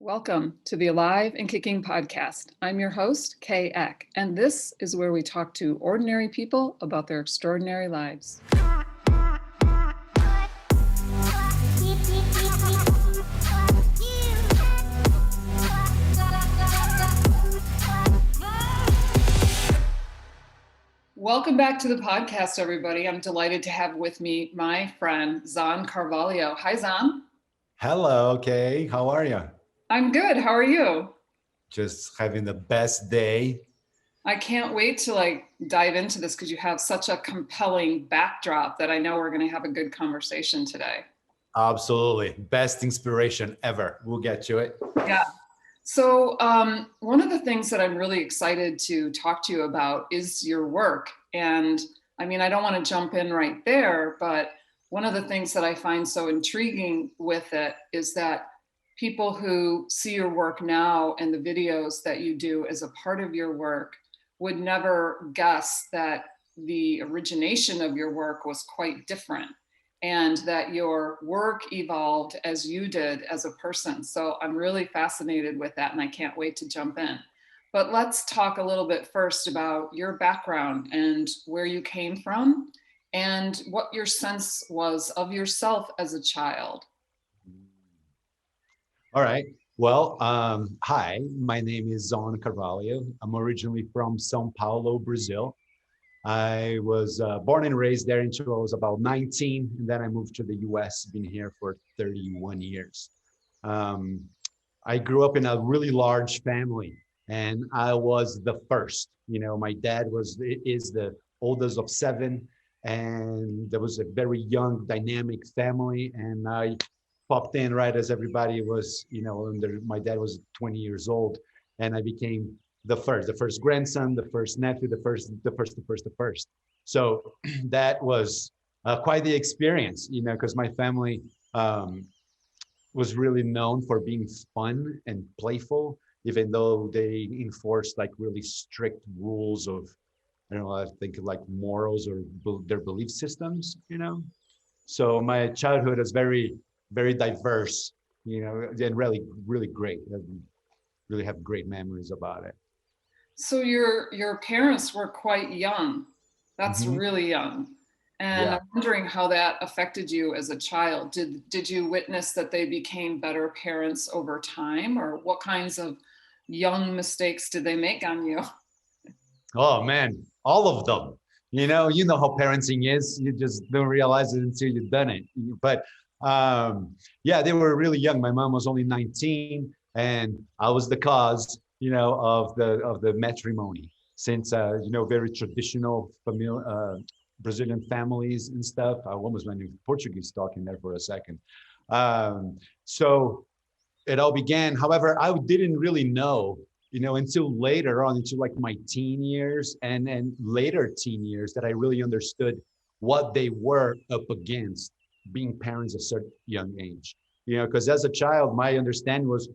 Welcome to the Alive and Kicking podcast. I'm your host, Kay Eck, and this is where we talk to ordinary people about their extraordinary lives. Welcome back to the podcast, everybody. I'm delighted to have with me my friend, Zon Carvalho. Hi, Zon. Hello, Kay. How are you? I'm good. How are you? Just having the best day. I can't wait to dive into this because you have such a compelling backdrop that I know we're going to have a good conversation today. Absolutely. Best inspiration ever. We'll get to it. Yeah. So one of the things that I'm really excited to talk to you about is your work. And I mean, I don't want to jump in right there, but one of the things that I find so intriguing with it is that people who see your work now and the videos that you do as a part of your work would never guess that the origination of your work was quite different and that your work evolved as you did as a person. So I'm really fascinated with that and I can't wait to jump in. But let's talk a little bit first about your background and where you came from and what your sense was of yourself as a child. All right. Well, hi, my name is Zon Carvalho. I'm originally from Sao Paulo, Brazil. I was born and raised there until I was about 19, and then I moved to the US, been here for 31 years. I grew up in a really large family, and I was the first. You know, my dad is the oldest of seven, and there was a very young, dynamic family, and I popped in right as everybody was, my dad was 20 years old, and I became the first grandson, the first nephew, the first. So that was quite the experience, because my family was really known for being fun and playful, even though they enforced like really strict rules of, I think like morals or their belief systems, So my childhood is very, very diverse, and really, really great. I really have great memories about it. So your parents were quite young. That's Mm-hmm. really young. And Yeah. I'm wondering how that affected you as a child. Did you witness that they became better parents over time, or what kinds of young mistakes did they make on you? Oh man, all of them. You know how parenting is. You just don't realize it until you've done it. But yeah, they were really young. My mom was only 19, and I was the cause, of the matrimony. Since very traditional Brazilian families and stuff. I almost went into Portuguese talking there for a second. So it all began. However, I didn't really know, until later on, into like my teen years and later teen years, that I really understood what they were up against being parents at a certain young age. Because as a child, my understanding was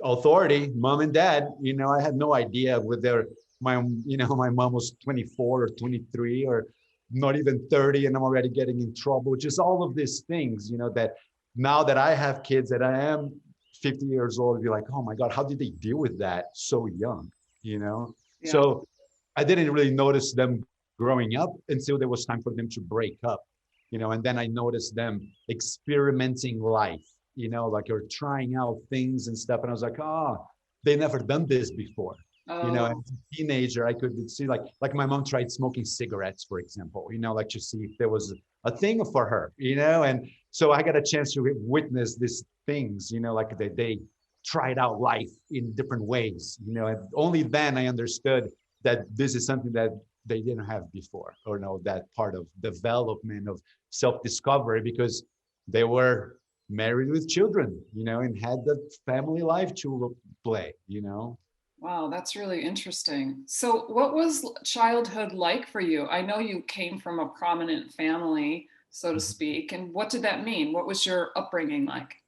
authority, mom and dad. I had no idea whether my mom was 24 or 23 or not even 30, and I'm already getting in trouble. Just all of these things, that now that I have kids, that I am 50 years old, be like, oh my God, how did they deal with that so young? Yeah. So I didn't really notice them growing up until there was time for them to break up, and then I noticed them experimenting life, like you're trying out things and stuff. And I was like, oh, they never done this before. As a teenager, I could see like my mom tried smoking cigarettes, for example, like to see if there was a thing for her, and so I got a chance to witness these things, like they tried out life in different ways, and only then I understood that this is something that they didn't have before, or that part of development of self-discovery, because they were married with children, and had the family life to play, Wow, that's really interesting. So what was childhood like for you? I know you came from a prominent family, so to speak. And what did that mean? What was your upbringing like?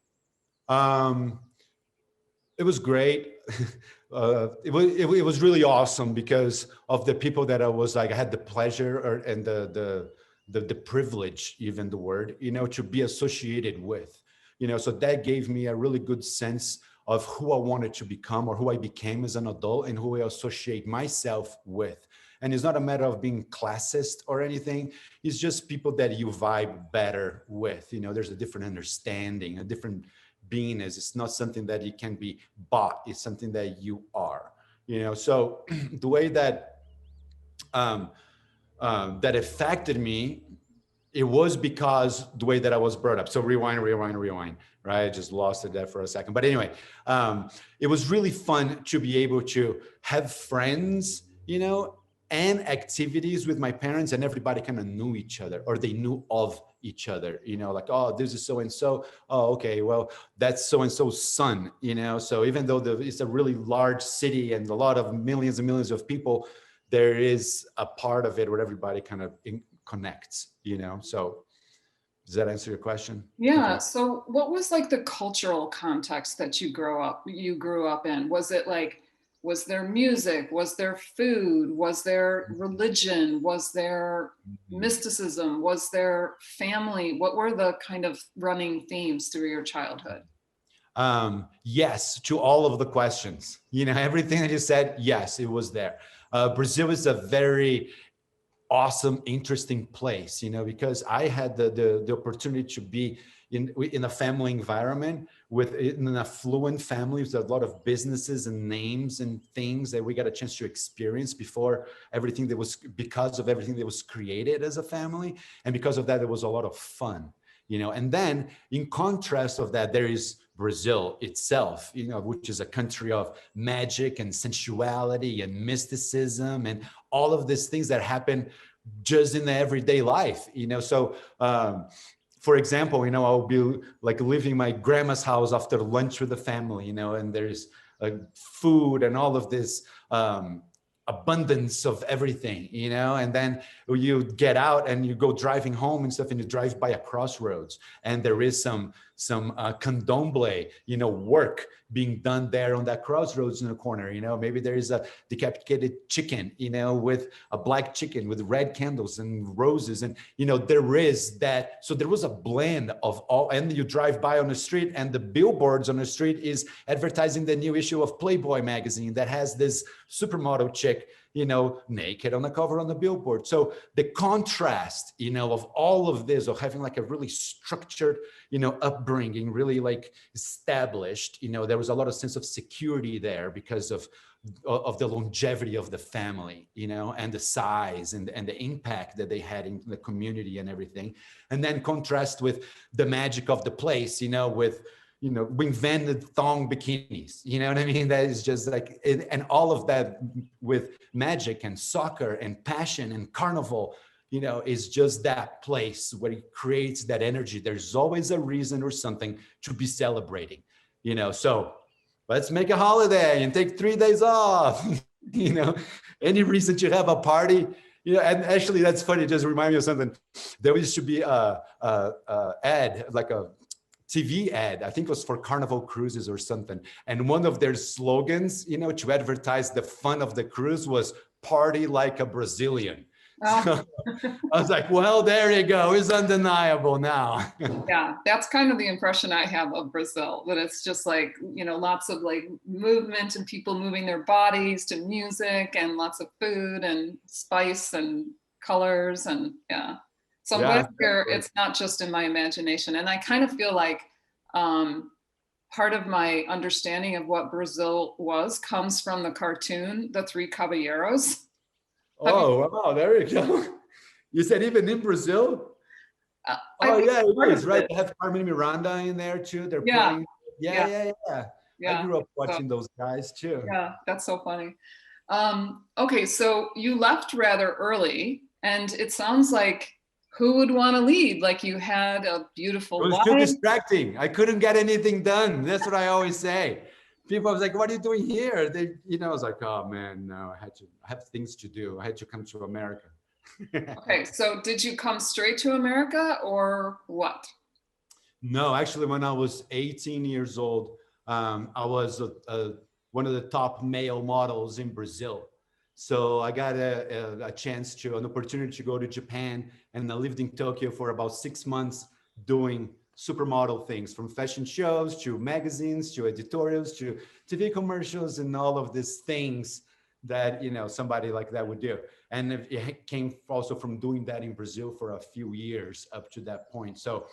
It was great. It was really awesome because of the people that I had the pleasure and the privilege, even the word, to be associated with, so that gave me a really good sense of who I wanted to become or who I became as an adult and who I associate myself with. And it's not a matter of being classist or anything. It's just people that you vibe better with. You know, there's a different understanding, a different beingness. It's not something that it can be bought. It's something that you are. You know, so the way that that affected me, it was because the way that I was brought up. So rewind, right? I just lost it there for a second. But anyway, it was really fun to be able to have friends, you know, and activities with my parents, and everybody kind of knew each other, or they knew of each other, you know, like, oh, this is so-and-so. Oh, okay, well, that's so-and-so's son, you know? So even though it's a really large city and a lot of millions and millions of people, there is a part of it where everybody kind of connects, you know? So does that answer your question? Yeah. Okay. So what was like the cultural context that you grew up in? Was it like, was there music? Was there food? Was there religion? Was there mysticism? Was there family? What were the kind of running themes through your childhood? Yes, to all of the questions, you know, everything that you said, yes, it was there. Brazil is a very awesome, interesting place, you know, because I had the opportunity to be in a family environment with in an affluent family with a lot of businesses and names and things that we got a chance to experience before everything that was, because of everything that was created as a family. And because of that, there was a lot of fun, you know. And then in contrast of that, there is Brazil itself, you know, which is a country of magic and sensuality and mysticism and all of these things that happen just in the everyday life, you know. So for example, you know, I'll be like leaving my grandma's house after lunch with the family, you know, and there's food and all of this abundance of everything, you know. And then you get out and you go driving home and stuff, and you drive by a crossroads, and there is some candomblé, you know, work being done there on that crossroads in the corner. You know, maybe there is a decapitated chicken, you know, with a black chicken with red candles and roses, and you know, there is that. So there was a blend of all. And you drive by on the street, and the billboards on the street is advertising the new issue of Playboy magazine that has this supermodel chick, you know, naked on the cover on the billboard. So the contrast, you know, of all of this, of having like a really structured, you know, upbringing, really like established, you know, there was a lot of sense of security there because of the longevity of the family, you know, and the size and the impact that they had in the community and everything. And then contrast with the magic of the place, you know, with, you know, we invented thong bikinis, you know what I mean? That is just like, and all of that with magic and soccer and passion and carnival, you know, is just that place where it creates that energy. There's always a reason or something to be celebrating, you know. So let's make a holiday and take 3 days off, you know, any reason to have a party. You know, and actually that's funny, it just remind me of something. There used to be a ad, like a TV ad, I think it was for Carnival Cruises or something. And one of their slogans, you know, to advertise the fun of the cruise was "Party like a Brazilian." Oh. So I was like, well, there you go. It's undeniable now. Yeah, that's kind of the impression I have of Brazil, that it's just like, you know, lots of like movement and people moving their bodies to music and lots of food and spice and colors. And yeah, so I'm glad Yeah. to hear it's not just in my imagination. And I kind of feel like part of my understanding of what Brazil was comes from the cartoon, The Three Caballeros. Have you, Oh, wow. There you go. You said even in Brazil? I Oh, think yeah, part it of is, right? it. They have Carmen Miranda in there too. They're Yeah, playing. Yeah, yeah, yeah, yeah. I yeah. grew up So, watching those guys too. yeah, that's so funny. Okay, so you left rather early, and it sounds like who would want to lead? Like you had a It beautiful was too wife. distracting. I couldn't get anything done. That's what I always say. People was like, "What are you doing here?" They, you know, I was like, "Oh man, no, I have things to do. I had to come to America." Okay, so did you come straight to America or what? No, actually, when I was 18 years old, I was one of the top male models in Brazil. So I got a chance to, an opportunity to go to Japan, and I lived in Tokyo for about 6 months doing supermodel things, from fashion shows to magazines to editorials to TV commercials and all of these things that somebody like that would do. And it came also from doing that in Brazil for a few years up to that point. So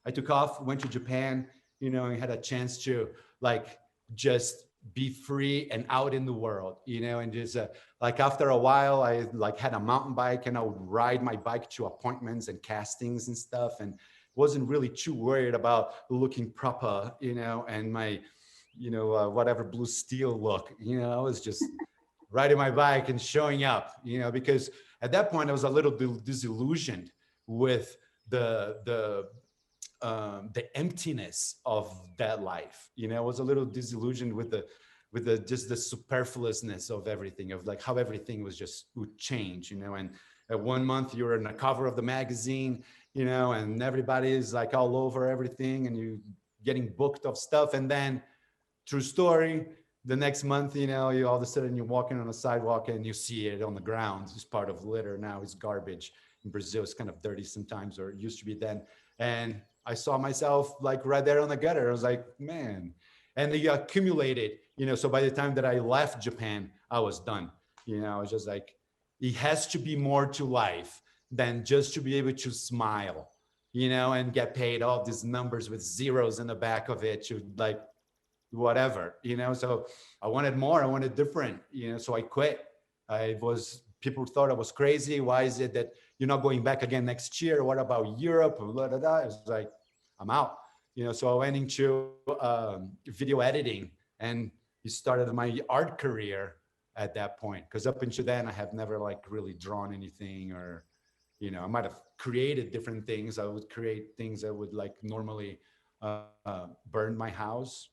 I took off, went to Japan, and had a chance to like just be free and out in the world, and just like after a while, I like had a mountain bike and I would ride my bike to appointments and castings and stuff, and wasn't really too worried about looking proper, and my, whatever blue steel look, I was just riding my bike and showing up, because at that point I was a little disillusioned with the emptiness of that life. I was a little disillusioned with the just the superfluousness of everything, of like how everything was just would change, and at 1 month you're in the cover of the magazine, and everybody is like all over everything and you getting booked of stuff. And then true story, the next month, you all of a sudden you're walking on a sidewalk and you see it on the ground. It's part of litter. Now it's garbage. In Brazil, it's kind of dirty sometimes, or it used to be then. And I saw myself like right there on the gutter. I was like, man. And they accumulated, so by the time that I left Japan, I was done. I was just like, it has to be more to life than just to be able to smile, and get paid all these numbers with zeros in the back of it to like whatever, so I wanted more, I wanted different, so I quit. People thought I was crazy. Why is it that you're not going back again next year? What about Europe? Blah, blah, blah. I was like, I'm out, so I went into video editing and started my art career at that point. Because up until then, I have never like really drawn anything, or, I might have created different things. I would create things that would like normally burn my house.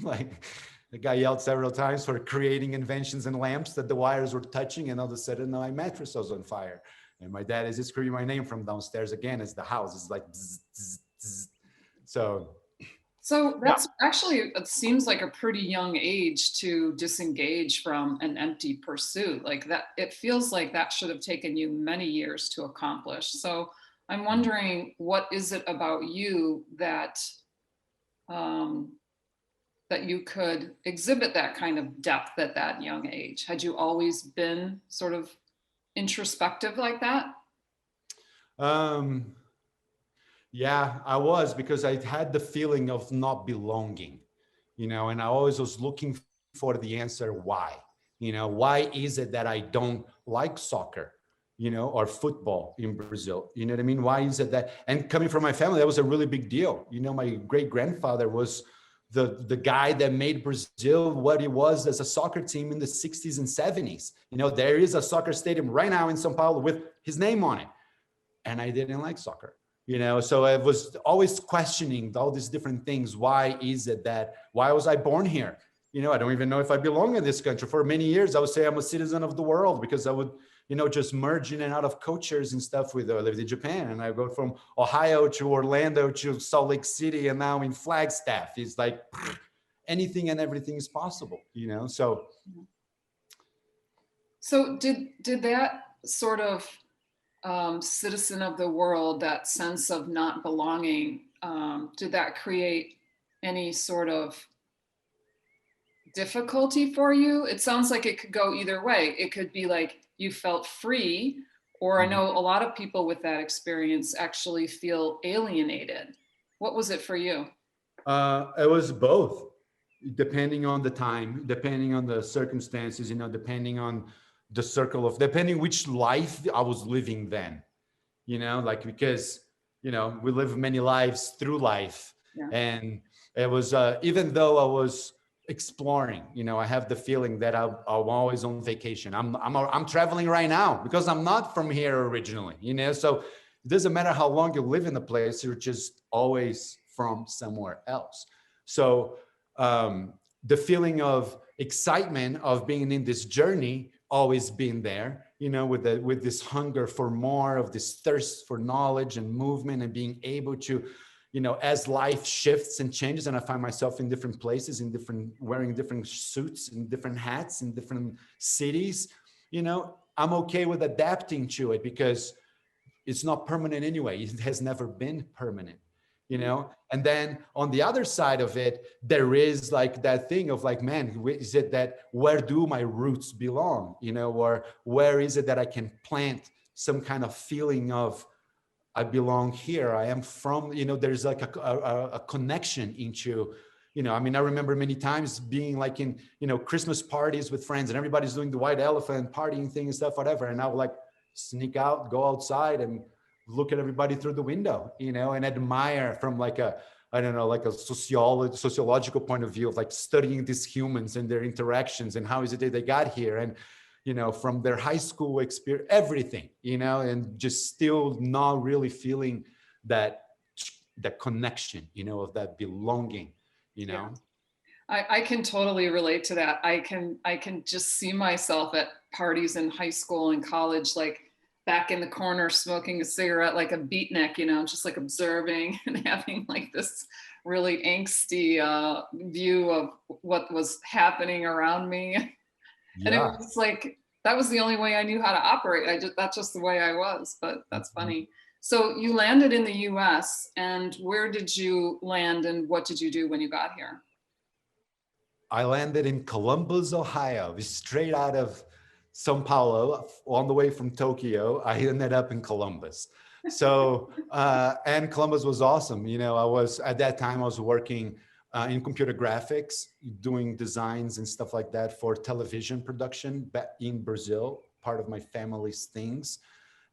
Like the guy yelled several times for creating inventions and lamps that the wires were touching, and all of a sudden my mattress was on fire. And my dad is just screaming my name from downstairs again as the house is like bzz, bzz, bzz. So that's actually, it seems like a pretty young age to disengage from an empty pursuit like that. It feels like that should have taken you many years to accomplish. So I'm wondering, what is it about you that that you could exhibit that kind of depth at that young age? Had you always been sort of introspective like that? Yeah, I was, because I had the feeling of not belonging, and I always was looking for the answer why. Why is it that I don't like soccer, or football in Brazil? You know what I mean? Why is it that, and coming from my family, that was a really big deal. My great grandfather was the guy that made Brazil what it was as a soccer team in the 60s and 70s. There is a soccer stadium right now in Sao Paulo with his name on it. And I didn't like soccer, so I was always questioning all these different things. Why was I born here? I don't even know if I belong in this country. For many years, I would say I'm a citizen of the world, because I would, just merge in and out of cultures and stuff. I lived in Japan, and I go from Ohio to Orlando to Salt Lake City, and now in Flagstaff. It's like anything and everything is possible, So did that sort of citizen of the world, that sense of not belonging, did that create any sort of difficulty for you? It sounds like it could go either way. It could be like you felt free, or I know a lot of people with that experience actually feel alienated. What was it for you? It was both, depending on the time, depending on the circumstances, depending on the circle of, depending which life I was living then, like, because, we live many lives through life. Yeah. And it was, even though I was exploring, I have the feeling that I'm always on vacation. I'm traveling right now because I'm not from here originally, so it doesn't matter how long you live in a place, you're just always from somewhere else. So the feeling of excitement of being in this journey always been there, with this hunger for more, of this thirst for knowledge and movement, and being able to, as life shifts and changes, and I find myself in different places, wearing different suits and different hats in different cities, I'm okay with adapting to it, because it's not permanent anyway. It has never been permanent. you know. And then on the other side of it, there is like that thing of like, man, is it that where do my roots belong, you know, or where is it that I can plant some kind of feeling of I belong here, I am from, you know, there's like a connection into, you know, I mean, I remember many times being like in, you know, Christmas parties with friends and everybody's doing the white elephant partying thing and stuff, whatever. And I would like sneak out, go outside and look at everybody through the window, you know, and admire from like a, I don't know, like a sociological point of view of like studying these humans and their interactions and how is it that they got here. And, you know, from their high school experience, everything, you know, and just still not really feeling that, that connection, you know, of that belonging, you Yeah. know? I can totally relate to that. I can just see myself at parties in high school and college, like back in the corner smoking a cigarette like a beatnik, you know, just like observing and having like this really angsty view of what was happening around me. And it Yeah. was like that was the only way I knew how to operate. That's just the way I was, but that's funny. So you landed in the US, and where did you land and what did you do when you got here? I landed in Columbus, Ohio, straight out of Sao Paulo. On the way from Tokyo, I ended up in Columbus. So, and Columbus was awesome. You know, I was at that time, I was working in computer graphics, doing designs and stuff like that for television production back in Brazil, part of my family's things.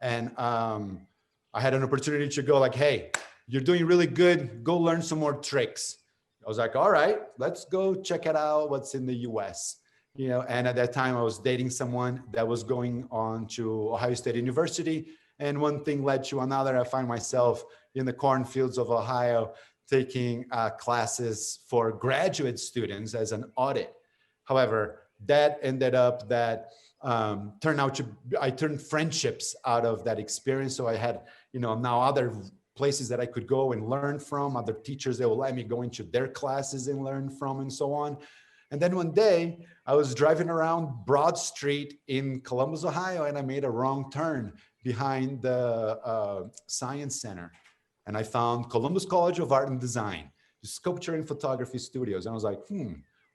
And I had an opportunity to go like, hey, you're doing really good. Go learn some more tricks. I was like, all right, let's go check it out. What's in the US, you know? And at that time I was dating someone that was going on to Ohio State University. And one thing led to another. I find myself in the cornfields of Ohio taking classes for graduate students as an audit. However, that ended up that turned out to, I turned friendships out of that experience. So I had, you know, now other places that I could go and learn from, other teachers that will let me go into their classes and learn from and so on. And then one day I was driving around Broad Street in Columbus, Ohio, and I made a wrong turn behind the Science Center. And I found Columbus College of Art and Design, sculpture and photography studios. And I was like,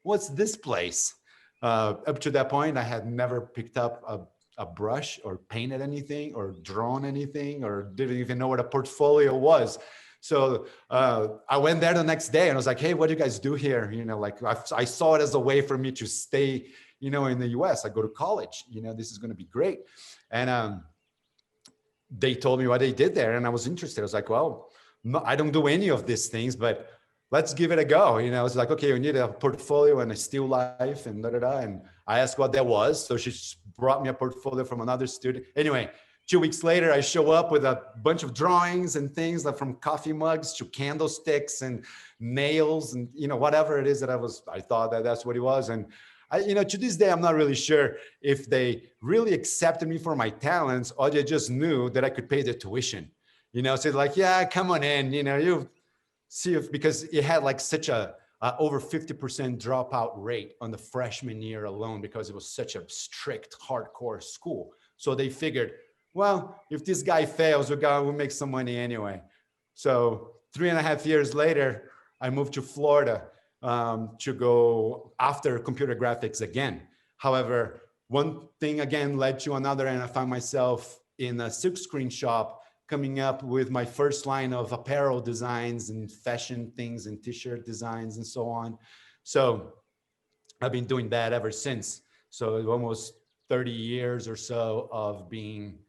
what's this place? Up to that point, I had never picked up a brush or painted anything or drawn anything or didn't even know what a portfolio was. So I went there the next day and I was like, hey, what do you guys do here? You know, like I saw it as a way for me to stay, you know, in the US. I go to college, you know, this is going to be great. And they told me what they did there. And I was interested. I was like, well, no, I don't do any of these things, but let's give it a go. You know, it's like, okay, we need a portfolio and a still life and da, da, da. And I asked what that was. So she brought me a portfolio from another student. Anyway, 2 weeks later, I show up with a bunch of drawings and things like from coffee mugs to candlesticks and nails and, you know, whatever it is that I thought that that's what it was. And I, you know, to this day, I'm not really sure if they really accepted me for my talents or they just knew that I could pay the tuition, you know, so like, yeah, come on in, you know, you see if, because it had like such a over 50% dropout rate on the freshman year alone, because it was such a strict, hardcore school. So they figured, well, if this guy fails, we'll make some money anyway. So 3.5 years later, I moved to Florida to go after computer graphics again. However, one thing again led to another, and I found myself in a silkscreen shop coming up with my first line of apparel designs and fashion things and t-shirt designs and so on. So I've been doing that ever since. So almost 30 years or so of being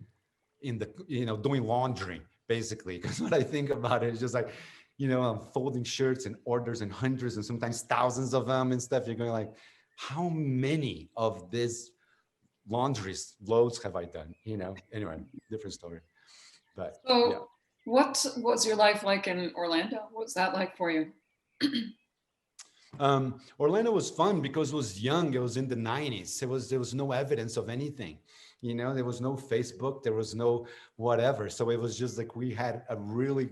in the, you know, doing laundry basically. Because what I think about it is just like, you know, I'm folding shirts and orders and hundreds and sometimes thousands of them and stuff. You're going like, how many of these laundry loads have I done? You know, anyway, different story. But yeah. So what was your life like in Orlando? What was that like for you? Orlando was fun because it was young. It was in the 90s. There was no evidence of anything. You know, there was no Facebook. There was no whatever. So it was just like we had a really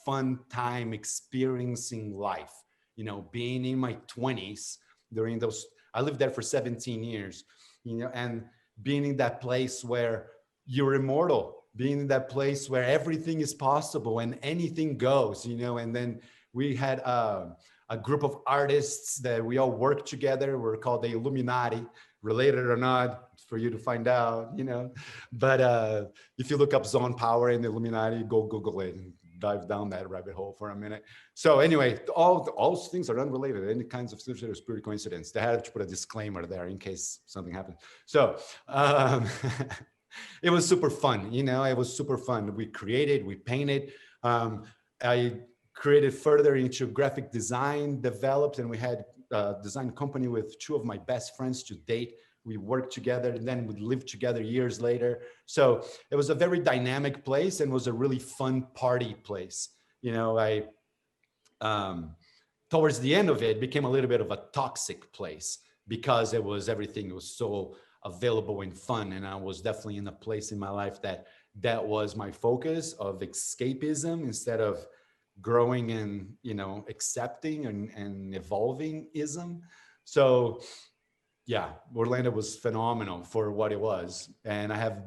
fun time experiencing life. You know, being in my 20s during those. I lived there for 17 years. You know, and being in that place where you're immortal. being in that place where everything is possible and anything goes, and then we had a group of artists that we all worked together. We're called the Illuminati, related or not, for you to find out, But if you look up Zon Power and the Illuminati, go Google it and dive down that rabbit hole for a minute. So anyway, all things are unrelated. Any kinds of sort of pure coincidence. They had to put a disclaimer there in case something happened. So it was super fun. It was super fun. We created, we painted. I created further into graphic design, developed, and we had a design company with two of my best friends to date. We worked together and then we lived together years later. So it was a very dynamic place and was a really fun party place. I towards the end of it became a little bit of a toxic place because everything was so available and fun. And I was definitely in a place in my life that was my focus of escapism instead of growing and accepting and evolving ism. So yeah, Orlando was phenomenal for what it was. And I have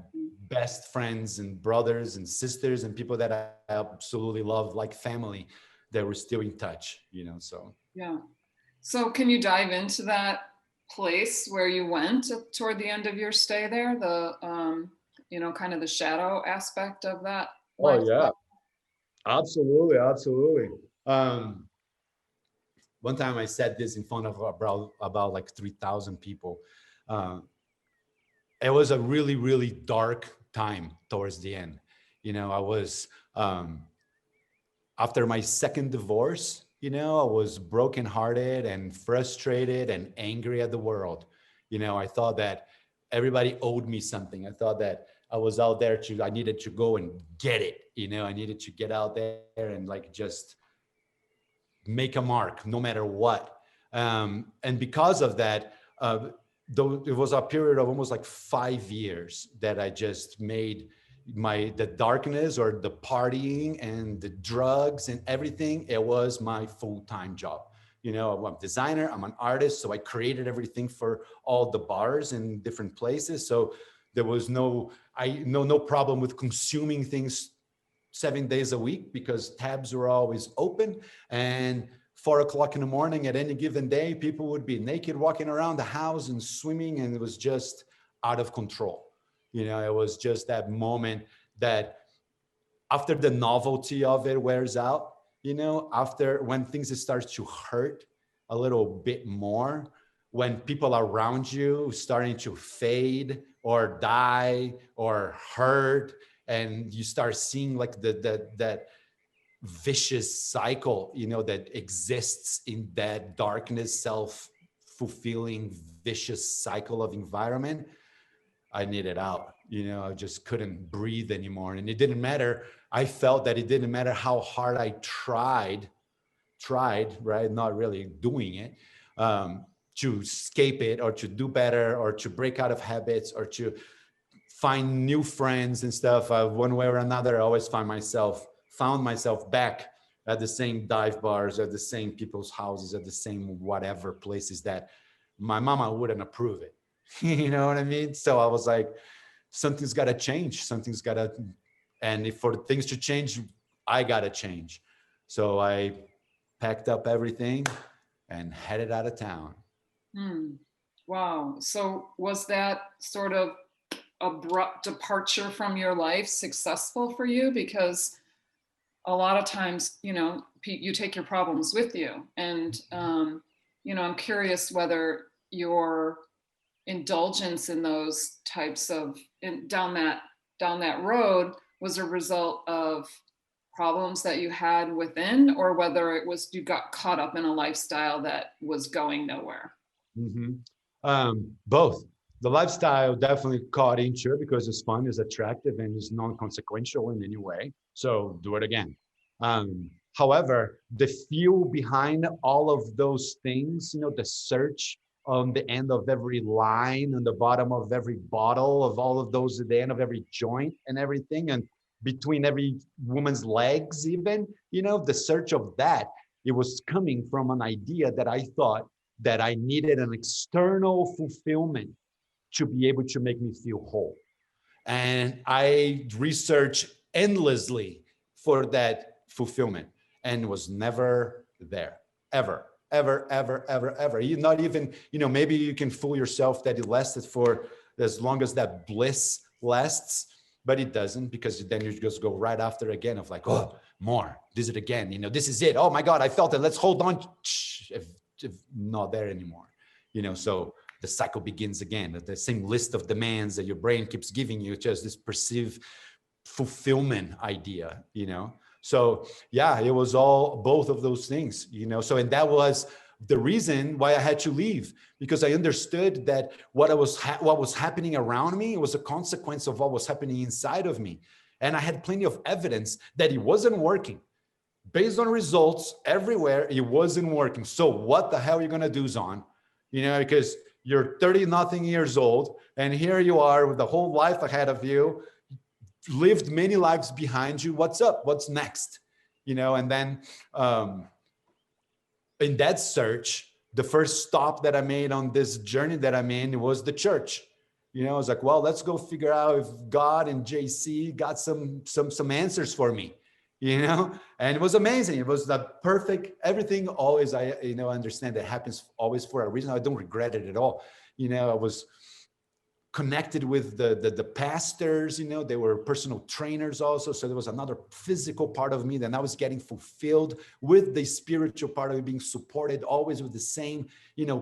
best friends and brothers and sisters and people that I absolutely love like family that we're still in touch, so. Yeah. So can you dive into that place where you went toward the end of your stay there? The, kind of the shadow aspect of that Oh lifestyle? yeah, absolutely. Absolutely. One time I said this in front of about like 3,000 people. Uh, it was a really, really dark time towards the end. I was, after my second divorce, I was brokenhearted and frustrated and angry at the world. I thought that everybody owed me something. I thought that I was out there I needed to go and get it. I needed to get out there and like just make a mark no matter what. And because of that, though it was a period of almost like 5 years that I just made the darkness or the partying and the drugs and everything, it was my full-time job. I'm a designer, I'm an artist, so I created everything for all the bars in different places. So there was no problem with consuming things 7 days a week because tabs were always open. And 4 o'clock in the morning at any given day, people would be naked walking around the house and swimming, and it was just out of control. It was just that moment that after the novelty of it wears out, after when things start to hurt a little bit more, when people around you starting to fade or die or hurt, and you start seeing like that vicious cycle, that exists in that darkness, self-fulfilling vicious cycle of environment, I needed out. I just couldn't breathe anymore. And it didn't matter. I felt that it didn't matter how hard I tried, right? Not really doing it, to escape it or to do better or to break out of habits or to find new friends and stuff. One way or another, I always found myself back at the same dive bars, at the same people's houses, at the same whatever places that my mama wouldn't approve it. You know what I mean? So I was like, something's got to change. And if for things to change, I got to change. So I packed up everything and headed out of town. Wow. So was that sort of abrupt departure from your life successful for you? Because a lot of times, you take your problems with you. And, I'm curious whether your indulgence in those types of down that road was a result of problems that you had within, or whether it was you got caught up in a lifestyle that was going nowhere. Both. The lifestyle definitely caught into it because it's fun, it's attractive, and it's non-consequential in any way. So do it again. However, the fuel behind all of those things, the search on the end of every line, on the bottom of every bottle, of all of those at the end of every joint and everything, and between every woman's legs even, the search of that, it was coming from an idea that I thought that I needed an external fulfillment to be able to make me feel whole. And I researched endlessly for that fulfillment and was never there, ever, ever, ever, ever, ever. You not even, maybe you can fool yourself that it lasted for as long as that bliss lasts, but it doesn't, because then you just go right after again of like, oh, more, this is it again, this is it. Oh my God, I felt it. Let's hold on. If not there anymore, so the cycle begins again. The same list of demands that your brain keeps giving you, just this perceived fulfillment idea, So yeah, it was all both of those things, So, and that was the reason why I had to leave, because I understood that what was happening around me was a consequence of what was happening inside of me. And I had plenty of evidence that it wasn't working. Based on results everywhere, it wasn't working. So what the hell are you going to do, Zon? Because you're 30 nothing years old, and here you are with the whole life ahead of you, lived many lives behind you. What's up? What's next? And then in that search, the first stop that I made on this journey that I'm in was the church. I was like, well, let's go figure out if God and JC got some answers for me, and it was amazing. It was the perfect, everything always, I understand that happens always for a reason. I don't regret it at all. I was connected with the pastors, they were personal trainers also. So there was another physical part of me that I was getting fulfilled with, the spiritual part of it being supported always with the same,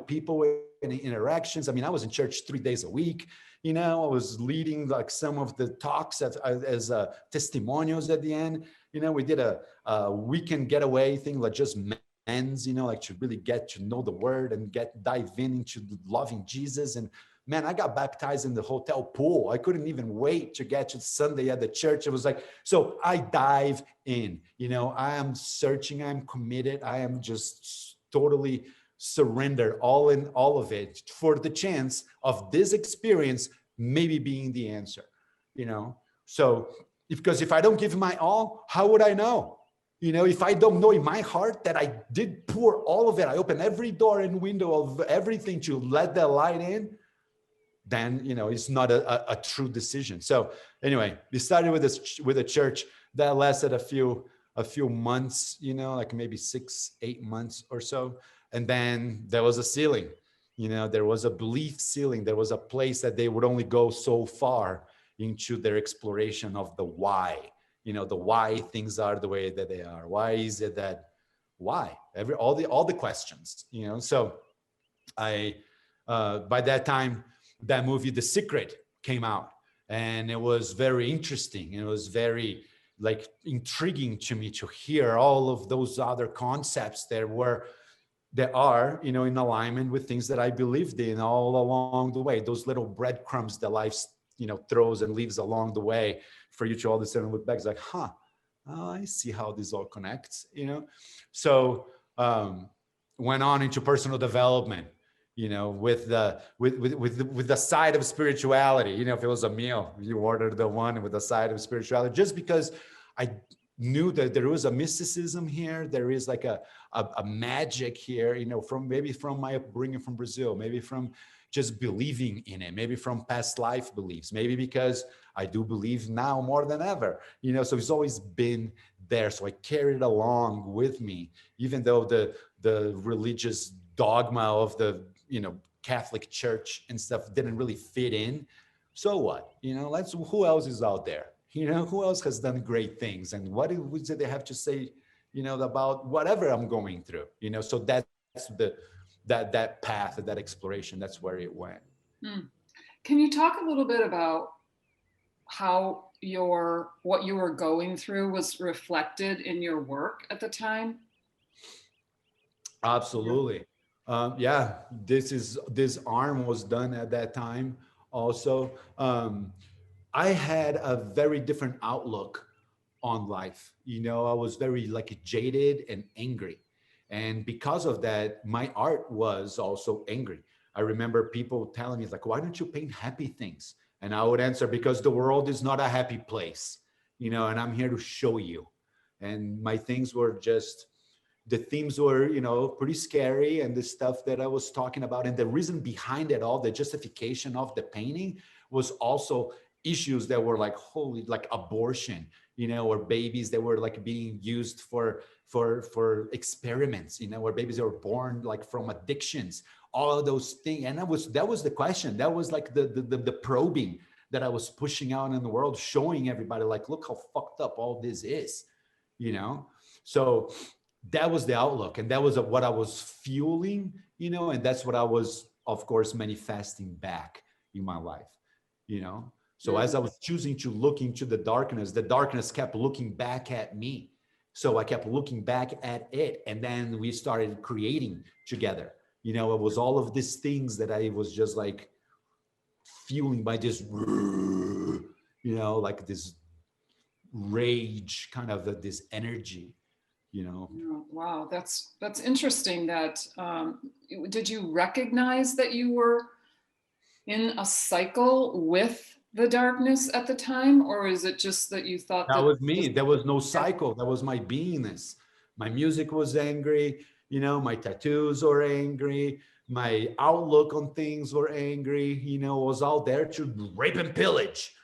people and interactions. I mean, I was in church 3 days a week. I was leading like some of the talks as testimonials at the end. We did a weekend getaway thing, like just men's, like to really get to know the word and dive into loving Jesus. And man, I got baptized in the hotel pool. I couldn't even wait to get to Sunday at the church. It was like, so I dive in, I am searching, I'm committed. I am just totally surrendered all in all of it for the chance of this experience maybe being the answer, So because if I don't give my all, how would I know? If I don't know in my heart that I did pour all of it, I opened every door and window of everything to let the light in, then it's not a true decision. So anyway, we started with a church that lasted a few months, like maybe 6-8 months or so, and then there was a ceiling. There was a belief ceiling. There was a place that they would only go so far into their exploration of the why. The why things are the way that they are. Why is it that? Why? All the questions. So I by that time, that movie The Secret came out, and it was very interesting. It was very like intriguing to me to hear all of those other concepts that are in alignment with things that I believed in all along the way. Those little breadcrumbs that life throws and leaves along the way for you to all of a sudden look back. It's like, oh, I see how this all connects. So went on into personal development, with the side of spirituality. If it was a meal, you ordered the one with the side of spirituality, just because I knew that there was a mysticism here. There is like a magic here, from my upbringing from Brazil, maybe from just believing in it, maybe from past life beliefs, maybe because I do believe now more than ever, so it's always been there. So I carried it along with me, even though the religious dogma of the, Catholic Church and stuff didn't really fit in. So what, who else is out there? Who else has done great things? And what do they have to say, about whatever I'm going through, so that's that path, that exploration, that's where it went. Can you talk a little bit about how what you were going through was reflected in your work at the time? Absolutely. Yeah, this arm was done at that time also. I had a very different outlook on life. I was very like jaded and angry. And because of that, my art was also angry. I remember people telling me like, why don't you paint happy things? And I would answer, because the world is not a happy place, and I'm here to show you. And my things were just, the themes were, pretty scary, and the stuff that I was talking about. And the reason behind it all, the justification of the painting was also issues that were like holy, like abortion, or babies that were like being used for experiments, where babies that were born like from addictions, all of those things. And that was the question. That was like the probing that I was pushing out in the world, showing everybody like, look how fucked up all this is, you know? So that was the outlook, and that was what I was fueling, and that's what I was, of course, manifesting back in my life, So as I was choosing to look into the darkness kept looking back at me. So I kept looking back at it, and then we started creating together. It was all of these things that I was just like fueling by this, like this rage, kind of this energy. Oh, wow, that's interesting. That did you recognize that you were in a cycle with the darkness at the time, or is it just that you thought That that was me. There was no cycle. That was my beingness. My music was angry. My tattoos were angry. My outlook on things were angry. It was out there to rape and pillage,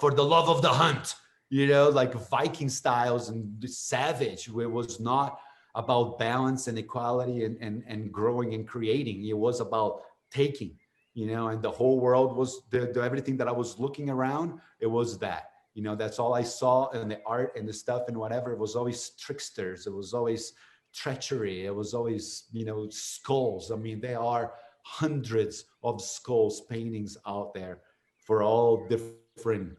for the love of the hunt, like Viking styles and savage. It was not about balance and equality and growing and creating. It was about taking, and the whole world was everything that I was looking around. It was that. That's all I saw in the art and the stuff and whatever. It was always tricksters. It was always treachery. It was always, skulls. I mean, there are hundreds of skulls paintings out there for all different,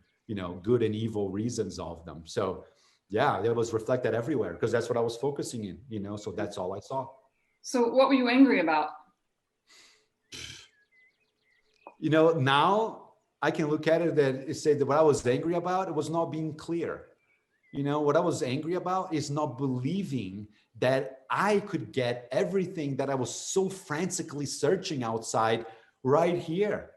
good and evil reasons of them. So yeah, it was reflected everywhere because that's what I was focusing in, so that's all I saw. So what were you angry about? Now I can look at it and say that what I was angry about, it was not being clear. What I was angry about is not believing that I could get everything that I was so frantically searching outside right here.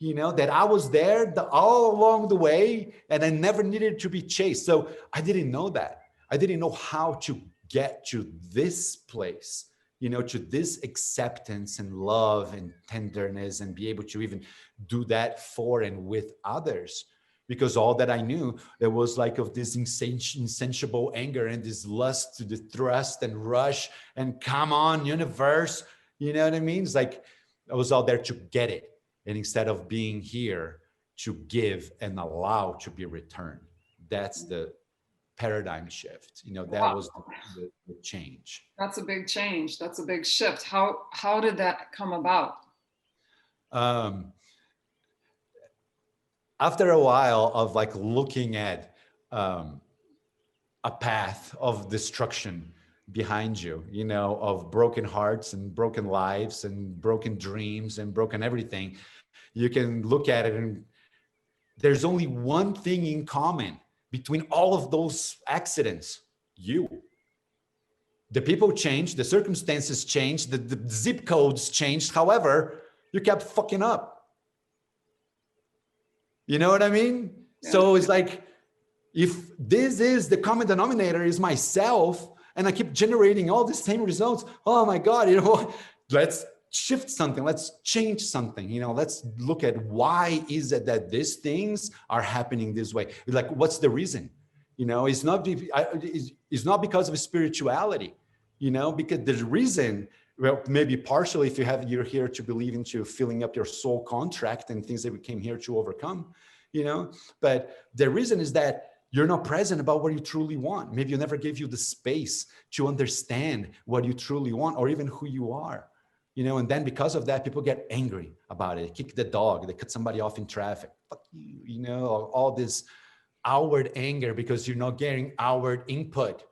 That I was there all along the way and I never needed to be chased. So I didn't know that. I didn't know how to get to this place, to this acceptance and love and tenderness and be able to even do that for and with others. Because all that I knew, there was like of this insatiable anger and this lust to the thrust and rush and come on, universe. You know what I mean? It's like I was out there to get it. And instead of being here to give and allow to be returned, that's the paradigm shift. That Wow. was the change. That's a big change. That's a big shift. How did that come about? After a while of like looking at a path of destruction behind you, of broken hearts and broken lives and broken dreams and broken everything, you can look at it and there's only one thing in common between all of those accidents: you. The people changed, the circumstances changed, the zip codes changed. However, you kept fucking up. You know what I mean? Yeah. So it's like, if this is the common denominator is myself, and I keep generating all the same results, oh my God, let's shift something, let's change something, let's look at why is it that these things are happening this way? Like, what's the reason? It's not because of spirituality, because the reason, well, maybe partially if you're here to believe into filling up your soul contract and things that we came here to overcome, but the reason is that you're not present about what you truly want. Maybe you never gave you the space to understand what you truly want or even who you are. And then because of that, people get angry about it. They kick the dog, they cut somebody off in traffic. Fuck you, all this outward anger because you're not getting outward input.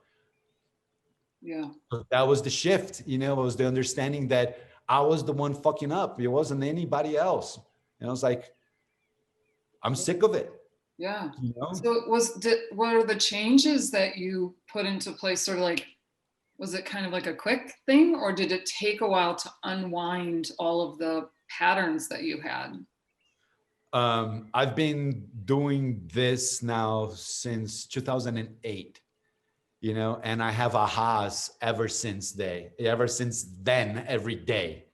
Yeah. So that was the shift, it was the understanding that I was the one fucking up. It wasn't anybody else. And I was like, I'm sick of it. Yeah. So what are the changes that you put into place? Sort of like, was it kind of like a quick thing, or did it take a while to unwind all of the patterns that you had? I've been doing this now since 2008, and I have ahas ever since then, every day,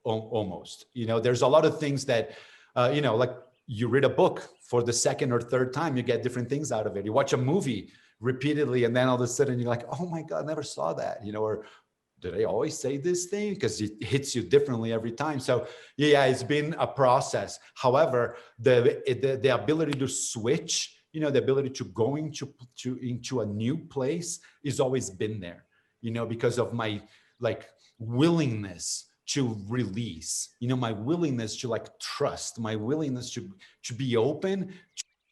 almost. There's a lot of things that, like you read a book for the second or third time, you get different things out of it. You watch a movie repeatedly, and then all of a sudden you're like, oh my God, I never saw that, or did I always say this thing? Because it hits you differently every time. So yeah, it's been a process. However, the ability to switch, the ability to go into a new place is always been there, because of my like willingness to release, my willingness to like trust, my willingness to be open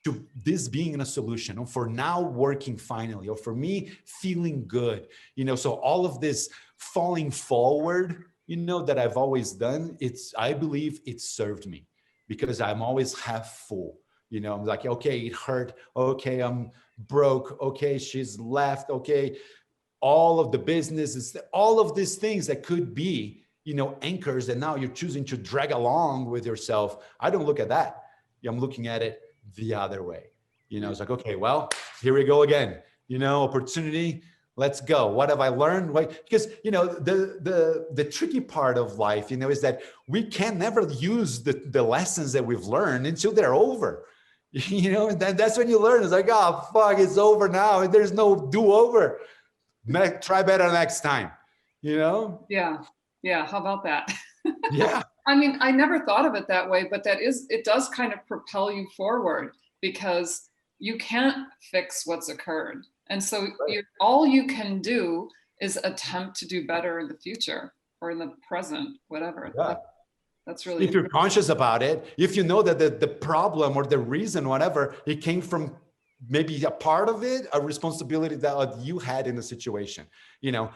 to this being a solution, or for now working finally, or for me feeling good, so all of this falling forward, that I've always done, I believe it served me, because I'm always half full. I'm like, okay, it hurt. Okay, I'm broke. Okay, she's left. Okay, all of the businesses, all of these things that could be, anchors, and now you're choosing to drag along with yourself. I don't look at that. I'm looking at it the other way. It's like, okay, well, here we go again. Opportunity. Let's go. What have I learned? Right? Because the tricky part of life, is that we can never use the lessons that we've learned until they're over. And that's when you learn. It's like, oh fuck, it's over now, and there's no do-over. Try better next time. Yeah. How about that? Yeah. I mean, I never thought of it that way, but it does kind of propel you forward, because you can't fix what's occurred. And so all you can do is attempt to do better in the future or in the present, whatever. Yeah. That's really if you're conscious about it, if you know that the problem or the reason, whatever, it came from maybe a part of it, a responsibility that you had in the situation.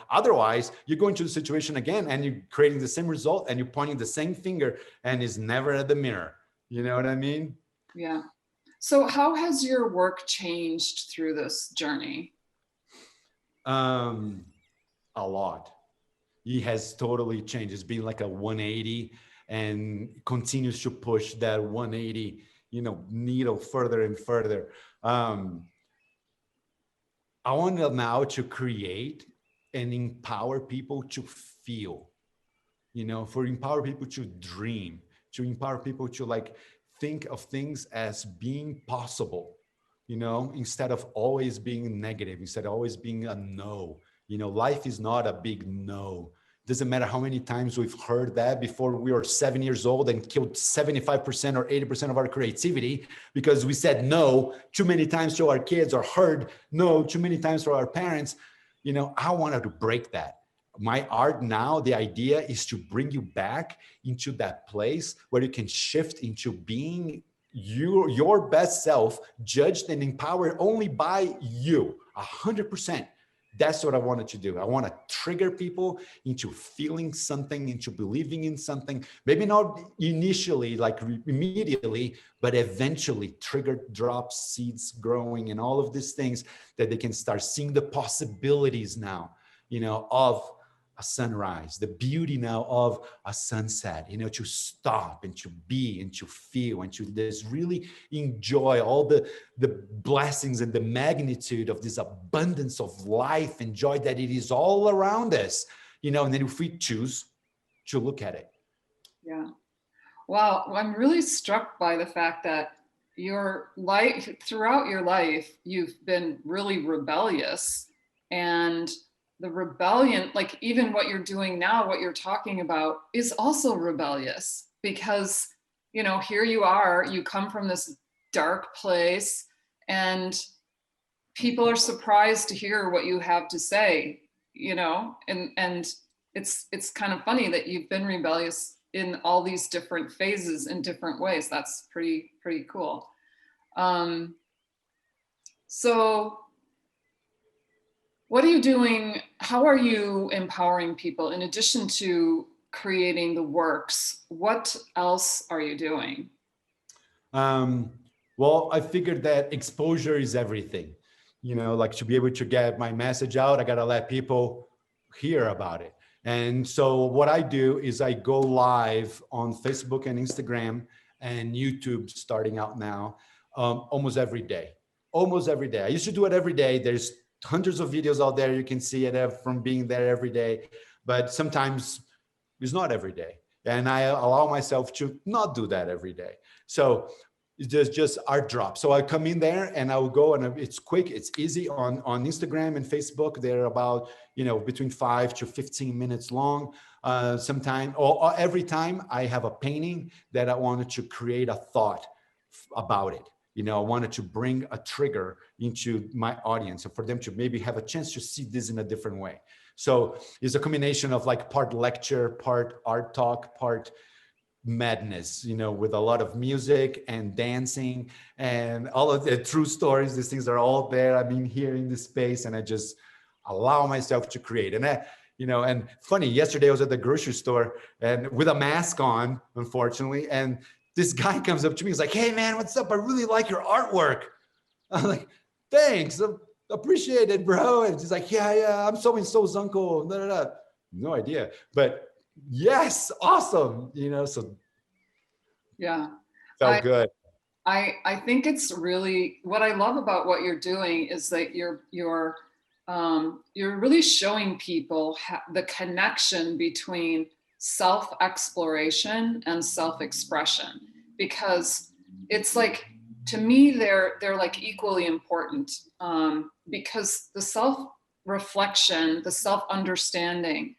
Otherwise you go into the situation again and you're creating the same result and you're pointing the same finger and it's never at the mirror. You know what I mean? Yeah. So how has your work changed through this journey? A lot. It has totally changed. It's been like a 180 and continues to push that 180, needle further and further. I want now to create and empower people to feel, for empower people to dream, to empower people to like think of things as being possible, instead of always being negative, instead of always being a no. Life is not a big no. Doesn't matter how many times we've heard that before we were 7 years old and killed 75% or 80% of our creativity because we said no too many times to our kids, or heard no too many times to our parents. I wanted to break that. My art now, the idea is to bring you back into that place where you can shift into being your best self, judged and empowered only by you, 100%. That's what I wanted to do. I want to trigger people into feeling something, into believing in something, maybe not initially, like immediately, but eventually trigger drops, seeds growing, and all of these things that they can start seeing the possibilities now, of a sunrise, the beauty now of a sunset, to stop and to be and to feel and to just really enjoy all the blessings and the magnitude of this abundance of life and joy that it is all around us, and then if we choose to look at it. Yeah. Wow. I'm really struck by the fact that throughout your life, you've been really rebellious, and the rebellion, like even what you're doing now, what you're talking about, is also rebellious, because, here you are, you come from this dark place, and people are surprised to hear what you have to say, and it's kind of funny that you've been rebellious in all these different phases in different ways. That's pretty cool. So what are you doing? How are you empowering people in addition to creating the works? What else are you doing? Well, I figured that exposure is everything. Like to be able to get my message out, I got to let people hear about it. And so what I do is I go live on Facebook and Instagram and YouTube starting out now, almost every day. I used to do it every day. There's hundreds of videos out there. You can see it from being there every day, but sometimes it's not every day. And I allow myself to not do that every day. So It's just art drop. So I come in there and I will go, and it's quick, it's easy. On Instagram and Facebook, they're about, between 5 to 15 minutes long. Sometime or every time I have a painting that I wanted to create a thought about it. I wanted to bring a trigger into my audience, and for them to maybe have a chance to see this in a different way. So it's a combination of like part lecture, part art talk, part madness, with a lot of music and dancing and all of the true stories. These things are all there. I mean, here in this space, and I just allow myself to create. And and funny, yesterday I was at the grocery store and with a mask on, unfortunately, and this guy comes up to me. He's like, "Hey man, what's up? I really like your artwork." I'm like, "Thanks, appreciate it, bro." And he's like, "Yeah, I'm so and so's uncle." No idea, but yes, awesome. So Yeah. felt good. I think it's really, what I love about what you're doing is that you're really showing people the connection between self-exploration and self-expression, because it's like, to me, they're like equally important, because the self-reflection, the self-understanding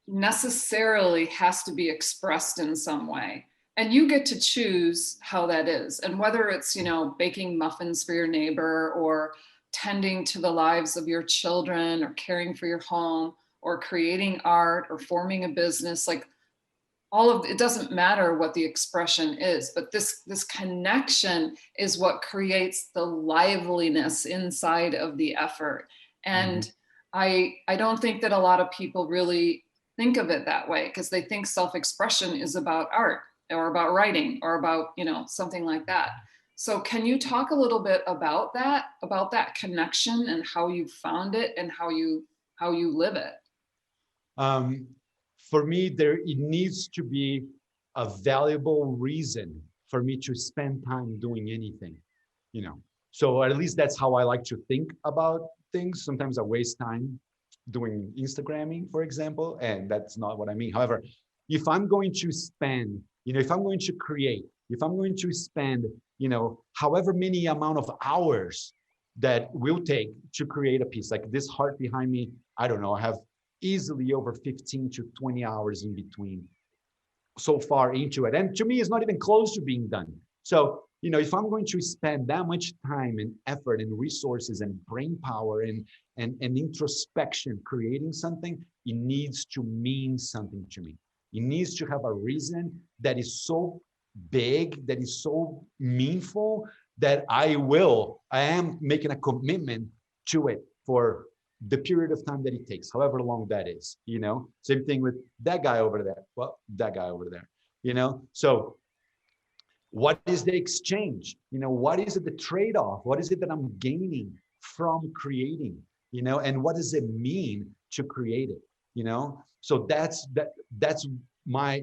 necessarily has to be expressed in some way. And you get to choose how that is. And whether it's, baking muffins for your neighbor, or tending to the lives of your children, or caring for your home, or creating art, or forming a business, like all of it, doesn't matter what the expression is, but this connection is what creates the liveliness inside of the effort. And I don't think that a lot of people really think of it that way, because they think self-expression is about art, or about writing, or about, something like that. So can you talk a little bit about that connection, and how you found it, and how you live it? For me, it needs to be a valuable reason for me to spend time doing anything, So at least that's how I like to think about things. Sometimes I waste time doing Instagramming, for example, and that's not what I mean. However, if I'm going to spend, if I'm going to create, if I'm going to spend, however many amount of hours that will take to create a piece, like this heart behind me, I don't know, I have easily over 15 to 20 hours in between so far into it. And to me, it's not even close to being done. So, if I'm going to spend that much time and effort and resources and brain power and introspection creating something, it needs to mean something to me. It needs to have a reason that is so big, that is so meaningful, that I am making a commitment to it for the period of time that it takes, however long that is, Same thing with that guy over there. Well, that guy over there, So what is the exchange? What is it, the trade-off? What is it that I'm gaining from creating, and what does it mean to create it, So that's my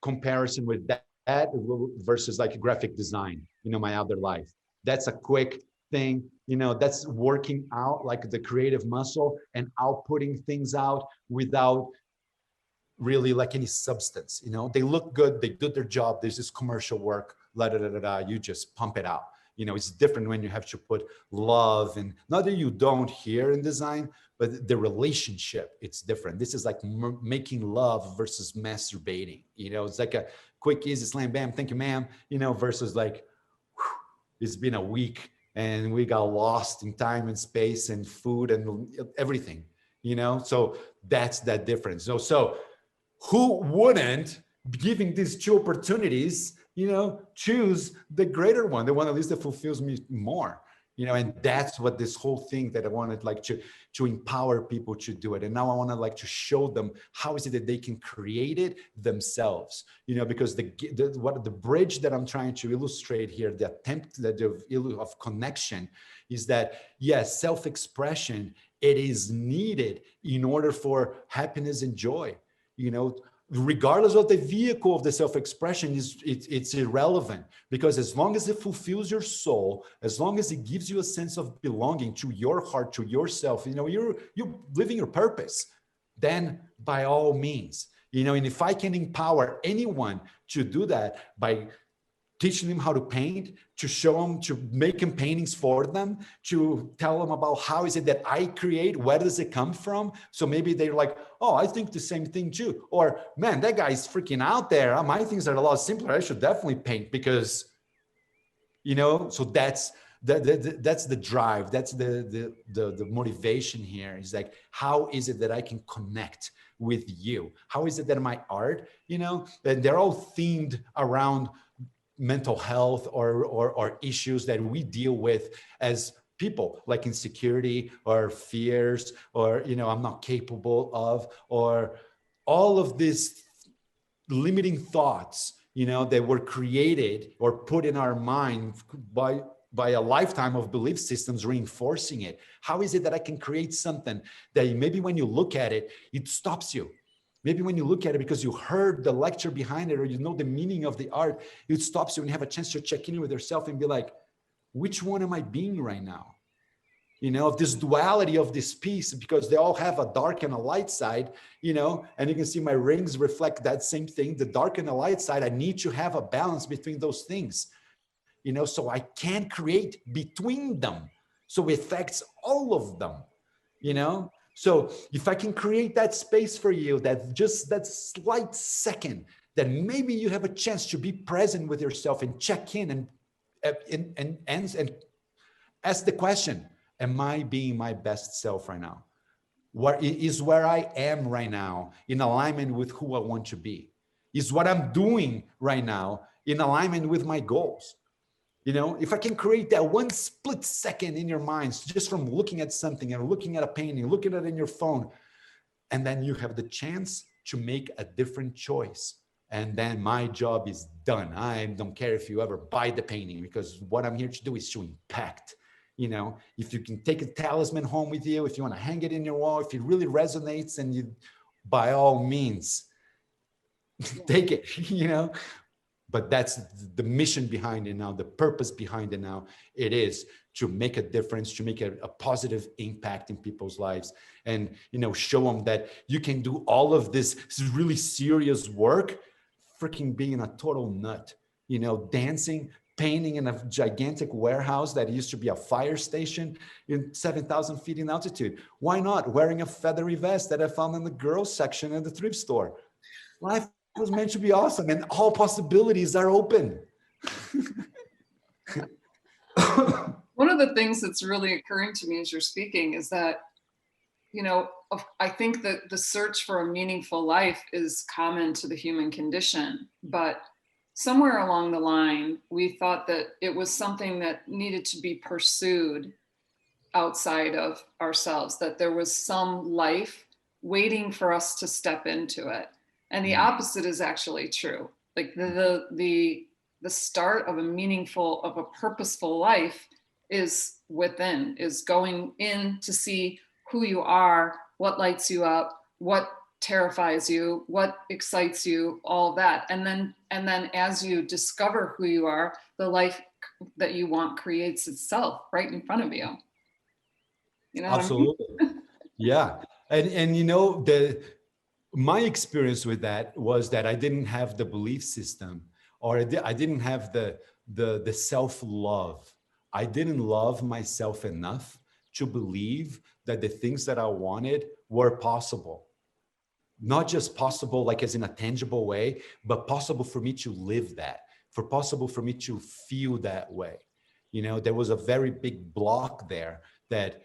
comparison with that versus like graphic design, my other life. That's a quick thing, that's working out like the creative muscle and outputting things out without really like any substance. They look good, they do their job, there's this commercial work, you just pump it out. It's different when you have to put love, and not that you don't here in design, but the relationship, it's different. This is like making love versus masturbating. It's like a quick, easy slam, bam, thank you, ma'am, versus like, whew, it's been a week and we got lost in time and space and food and everything, so that's that difference. So who wouldn't, giving these two opportunities, choose the greater one, the one at least that fulfills me more, and that's what this whole thing that I wanted like to empower people to do it. And now I want to like to show them how is it that they can create it themselves, because the bridge that I'm trying to illustrate here, the attempt of connection, is that yes, self-expression, it is needed in order for happiness and joy, regardless of the vehicle of the self-expression, it's irrelevant, because as long as it fulfills your soul, as long as it gives you a sense of belonging to your heart, to yourself, you're living your purpose, then by all means, and if I can empower anyone to do that by teaching them how to paint, to show them, to making paintings for them, to tell them about how is it that I create, where does it come from? So maybe they're like, oh, I think the same thing too. Or, man, that guy's freaking out there. My things are a lot simpler. I should definitely paint because, so that's that's the drive. That's the motivation here is like, how is it that I can connect with you? How is it that my art, and they're all themed around mental health or issues that we deal with as people, like insecurity or fears or I'm not capable of, or all of these limiting thoughts that were created or put in our mind by a lifetime of belief systems reinforcing it. How is it that I can create something that maybe when you look at it, it stops you? Maybe when you look at it because you heard the lecture behind it or the meaning of the art, it stops you and you have a chance to check in with yourself and be like, which one am I being right now? Of this duality of this piece, because they all have a dark and a light side, and you can see my rings reflect that same thing, the dark and the light side. I need to have a balance between those things, so I can create between them. So it affects all of them, So if I can create that space for you, that slight second, then maybe you have a chance to be present with yourself and check in and ask the question, am I being my best self right now? What is where I am right now in alignment with who I want to be? Is what I'm doing right now in alignment with my goals? If I can create that one split second in your minds, just from looking at something or looking at a painting, looking at it in your phone, and then you have the chance to make a different choice. And then my job is done. I don't care if you ever buy the painting, because what I'm here to do is to impact. If you can take a talisman home with you, if you want to hang it in your wall, if it really resonates, and you, by all means, take it, But that's the mission behind it now, the purpose behind it now. It is to make a difference, to make a positive impact in people's lives, and show them that you can do all of this really serious work, freaking being a total nut, dancing, painting in a gigantic warehouse that used to be a fire station in 7,000 feet in altitude. Why not wearing a feathery vest that I found in the girls section at the thrift store? Life was meant to be awesome, and all possibilities are open. One of the things that's really occurring to me as you're speaking is that, I think that the search for a meaningful life is common to the human condition, but somewhere along the line, we thought that it was something that needed to be pursued outside of ourselves, that there was some life waiting for us to step into it. And the opposite is actually true. Like the start of a purposeful life is within, is going in to see who you are, what lights you up, what terrifies you, what excites you, all that. And then as you discover who you are, the life that you want creates itself right in front of you. Absolutely. What I mean? Yeah. And my experience with that was that I didn't have the belief system, or I didn't have the self-love. I didn't love myself enough to believe that the things that I wanted were possible. Not just possible like as in a tangible way, but possible for me to live that, possible for me to feel that way. There was a very big block there, that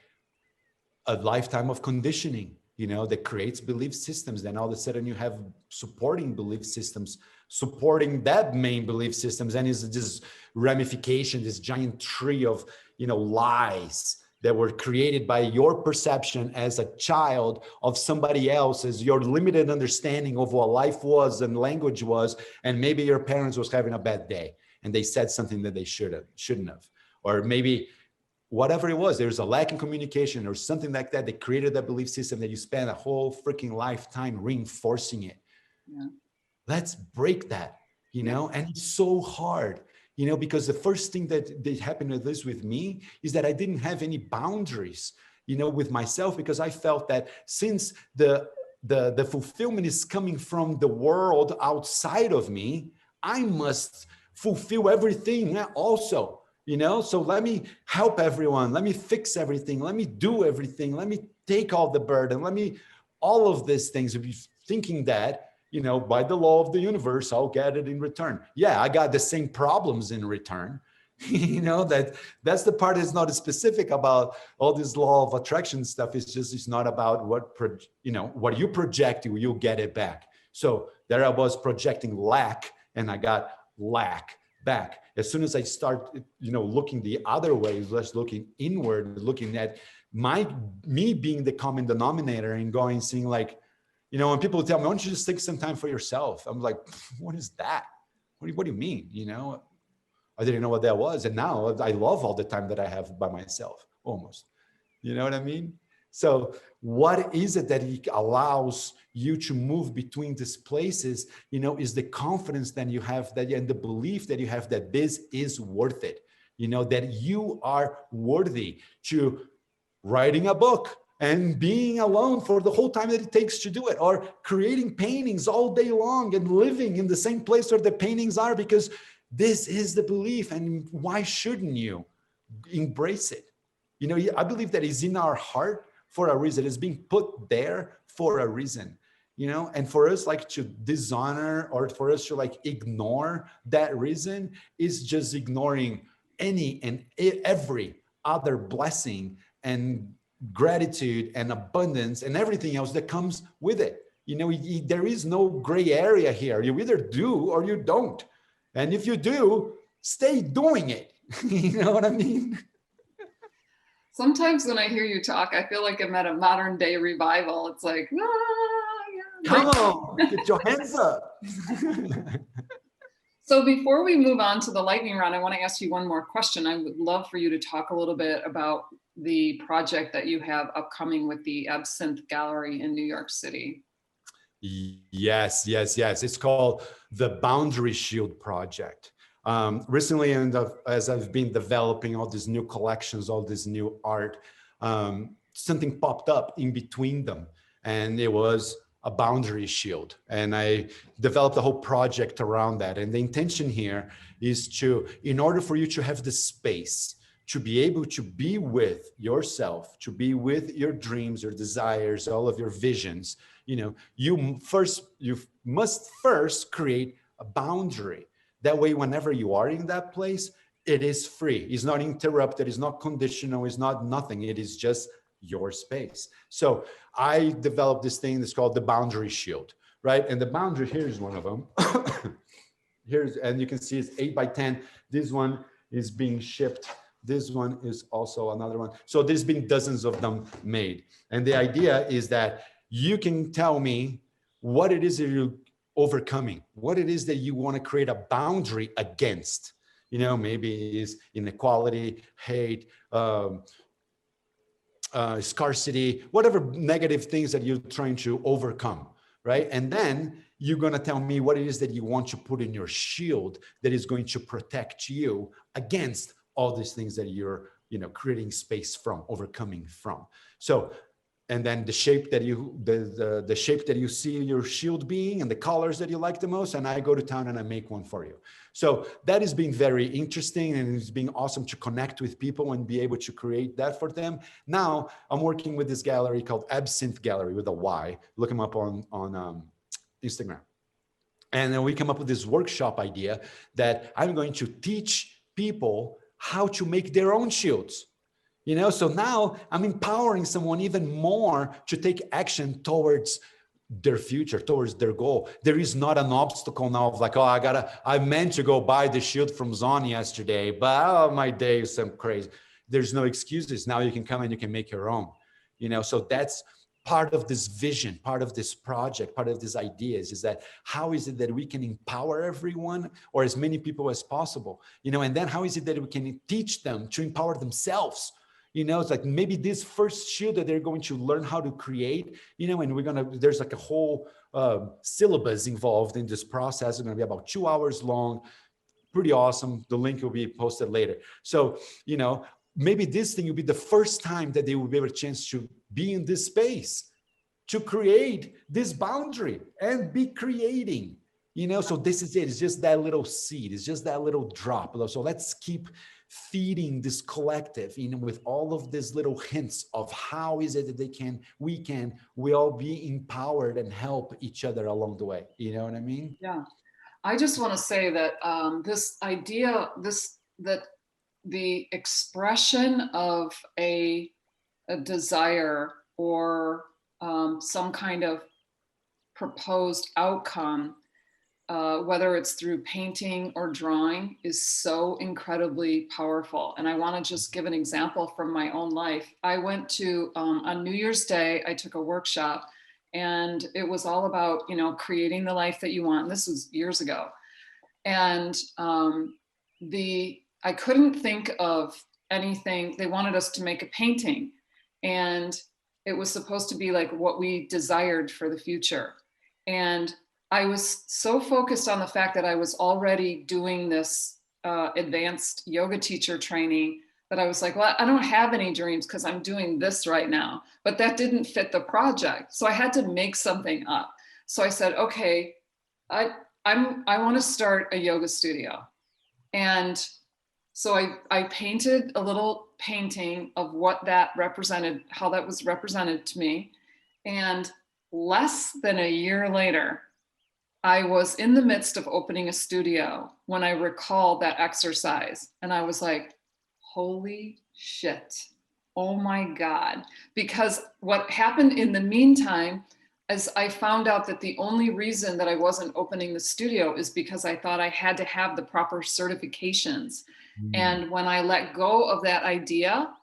a lifetime of conditioning, that creates belief systems. Then all of a sudden you have supporting belief systems, supporting that main belief systems. And it's this ramification, this giant tree of, lies that were created by your perception as a child of somebody else's, your limited understanding of what life was and language was. And maybe your parents was having a bad day and they said something that they shouldn't have, or maybe whatever it was, there's a lack in communication or something like that. They created that belief system that you spend a whole freaking lifetime reinforcing it. Yeah. Let's break that, and it's so hard, because the first thing that happened with me is that I didn't have any boundaries, with myself, because I felt that since the fulfillment is coming from the world outside of me, I must fulfill everything also, so let me help everyone, let me fix everything, let me do everything, let me take all the burden, let me, all of these things, if you're thinking that, by the law of the universe, I'll get it in return. Yeah, I got the same problems in return. That's the part that's not specific about all this law of attraction stuff. It's not about what you project, you'll get it back. So there I was projecting lack, and I got lack back. As soon as I start, looking the other way, just looking inward, looking at me being the common denominator and going, seeing like, when people tell me, why don't you just take some time for yourself? I'm like, what is that? What do you mean? I didn't know what that was. And now I love all the time that I have by myself, almost. You know what I mean? So what is it that it allows you to move between these places, is the confidence that you have, that and the belief that you have that this is worth it, that you are worthy to writing a book and being alone for the whole time that it takes to do it, or creating paintings all day long and living in the same place where the paintings are, because this is the belief. And why shouldn't you embrace it? I believe that is in our heart for a reason. It's being put there for a reason, and for us like to dishonor, or for us to like ignore that reason, is just ignoring any and every other blessing and gratitude and abundance and everything else that comes with it. There is no gray area here. You either do or you don't. And if you do, stay doing it. You know what I mean? Sometimes when I hear you talk, I feel like I'm at a modern day revival. It's like, yeah. Come on, get your hands up. So before we move on to the lightning round, I want to ask you one more question. I would love for you to talk a little bit about the project that you have upcoming with the Absinthe Gallery in New York City. Yes. It's called the Boundary Shield Project. Recently, as I've been developing all these new collections, all this new art, something popped up in between them, and it was a boundary shield. And I developed a whole project around that. And the intention here is in order for you to have the space to be able to be with yourself, to be with your dreams, your desires, all of your visions, you must first create a boundary. That way, whenever you are in that place, it is free. It's not interrupted. It's not conditional. It's not nothing. It is just your space. So I developed this thing that's called the Boundary Shield, right? And the boundary, here's one of them. And you can see it's 8x10. This one is being shipped. This one is also another one. So there's been dozens of them made. And the idea is that you can tell me what it is that you're overcoming, what it is that you want to create a boundary against. Maybe it's inequality, hate, scarcity, whatever negative things that you're trying to overcome, right? And then you're going to tell me what it is that you want to put in your shield that is going to protect you against all these things that you're, creating space from, overcoming from. So, and then the shape that the shape that you see your shield being, and the colors that you like the most, and I go to town and I make one for you. So that has been very interesting, and it's been awesome to connect with people and be able to create that for them. Now I'm working with this gallery called Absinthe Gallery with a Y. Look them up on Instagram. And then we come up with this workshop idea that I'm going to teach people how to make their own shields. So now I'm empowering someone even more to take action towards their future, towards their goal. There is not an obstacle now of like, oh, I meant to go buy the shield from Zon yesterday, but my day is some crazy. There's no excuses. Now you can come and you can make your own, so that's part of this vision, part of this project, part of these ideas is that how is it that we can empower everyone or as many people as possible, and then how is it that we can teach them to empower themselves? It's like maybe this first shield that they're going to learn how to create, and there's like a whole syllabus involved in this process. It's going to be about 2 hours long, pretty awesome. The link will be posted later. So, maybe this thing will be the first time that they will be able a chance to be in this space, to create this boundary and be creating, So this is it. It's just that little seed. It's just that little drop. So let's keep feeding this collective, with all of these little hints of how is it that we all be empowered and help each other along the way. You know what I mean? Yeah. I just want to say that this idea, that the expression of a desire or some kind of proposed outcome, whether it's through painting or drawing, is so incredibly powerful. And I want to just give an example from my own life. I went to, on New Year's Day, I took a workshop, and it was all about, creating the life that you want. And this was years ago. And I couldn't think of anything. They wanted us to make a painting, and it was supposed to be like what we desired for the future. And I was so focused on the fact that I was already doing this advanced yoga teacher training that I was like, well, I don't have any dreams because I'm doing this right now. But that didn't fit the project. So I had to make something up. So I said, okay, I want to start a yoga studio. And so I painted a little painting of what that represented, how that was represented to me. And less than a year later, I was in the midst of opening a studio when I recalled that exercise. And I was like, holy shit. Oh my God. Because what happened in the meantime is I found out that the only reason that I wasn't opening the studio is because I thought I had to have the proper certifications. And when I let go of that idea,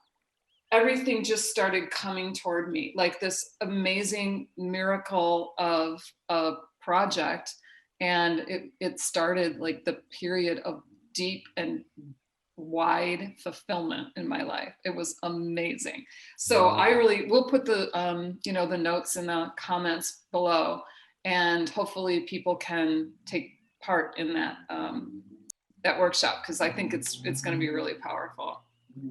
everything just started coming toward me, like this amazing miracle of a project. And it started like the period of deep and wide fulfillment in my life. It was amazing. So Wow. we'll put the the notes in the comments below, and hopefully people can take part in that workshop, because I think it's going to be really powerful.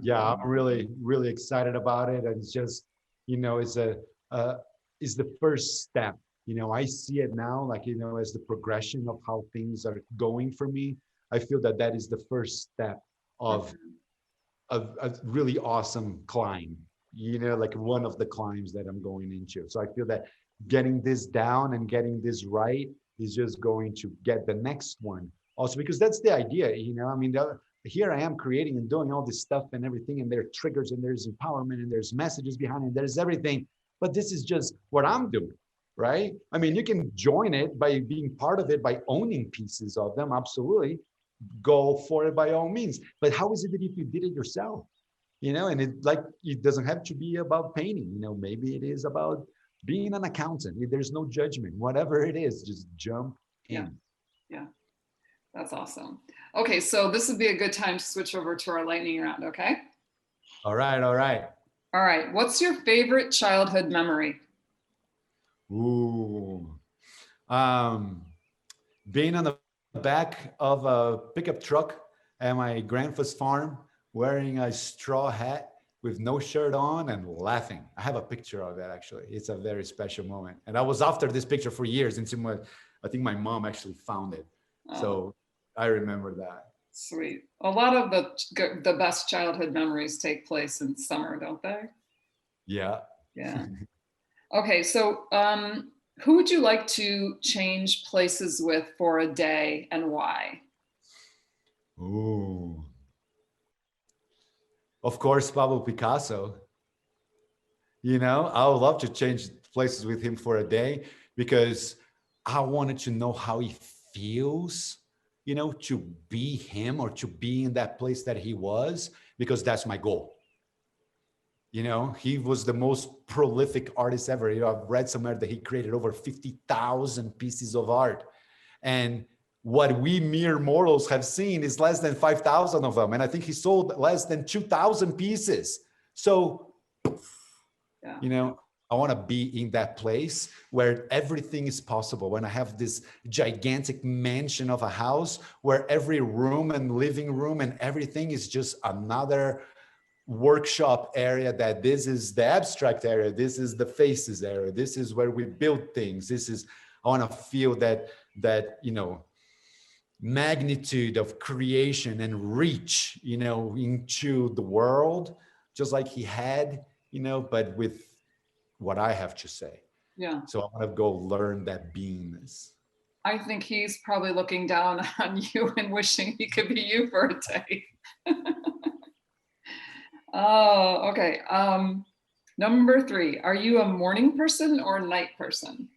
Yeah, I'm really, really excited about it. And it's just, it's the first step. I see it now, like, as the progression of how things are going for me. I feel that that is the first step of a really awesome climb, like one of the climbs that I'm going into. So I feel that getting this down and getting this right is just going to get the next one. Also, because that's the idea, I mean, here I am creating and doing all this stuff and everything, and there are triggers and there's empowerment and there's messages behind it, there's everything. But this is just what I'm doing, right? I mean, you can join it by being part of it, by owning pieces of them, absolutely. Go for it by all means. But how is it that if you did it yourself? And it doesn't have to be about painting, maybe it is about being an accountant. There's no judgment. Whatever it is, just jump Yeah. in. Yeah. That's awesome. Okay, so this would be a good time to switch over to our lightning round, okay? All right, all right. All right, what's your favorite childhood memory? Ooh. Being on the back of a pickup truck at my grandpa's farm, wearing a straw hat with no shirt on and laughing. I have a picture of that, actually. It's a very special moment. And I was after this picture for years until I think my mom actually found it. Oh, So I remember that. sweet. A lot of the best childhood memories take place in summer, don't they? Yeah. Yeah. Okay, so who would you like to change places with for a day, and why? Ooh. Of course, Pablo Picasso. I would love to change places with him for a day because I wanted to know how he feels, to be him or to be in that place that he was, because that's my goal. He was the most prolific artist ever. I've read somewhere that he created over 50,000 pieces of art. And what we mere mortals have seen is less than 5,000 of them. And I think he sold less than 2,000 pieces. So, Yeah. I want to be in that place where everything is possible. When I have this gigantic mansion of a house where every room and living room and everything is just another workshop area, that this is the abstract area, this is the faces area, this is where we build things, I want to feel that that, magnitude of creation and reach, into the world, just like he had, but with what I have to say. Yeah. So I want to go learn that beingness. I think he's probably looking down on you and wishing he could be you for a day. Oh, okay. Number 3, are you a morning person or a night person?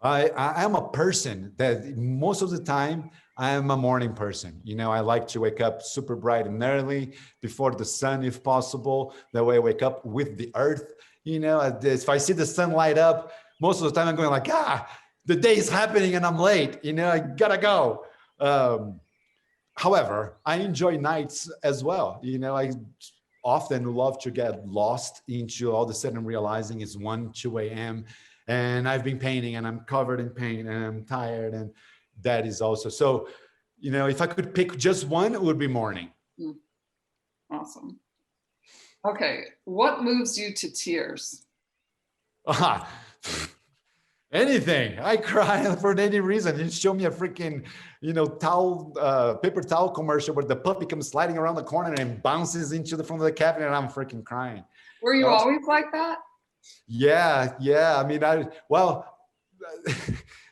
I am a person that most of the time I am a morning person. I like to wake up super bright and early before the sun, if possible. That way I wake up with the earth. If I see the sun light up, most of the time I'm going like, the day is happening and I'm late. I gotta go. However, I enjoy nights as well. I often love to get lost into all of a sudden realizing it's 1, 2 a.m. and I've been painting and I'm covered in paint and I'm tired. And that is also, so, if I could pick just one, it would be morning. Awesome. Okay. What moves you to tears? Anything. I cry for any reason. You show me a freaking, paper towel commercial where the puppy comes sliding around the corner and bounces into the front of the cabinet and I'm freaking crying. Were you always like that? Yeah. I mean,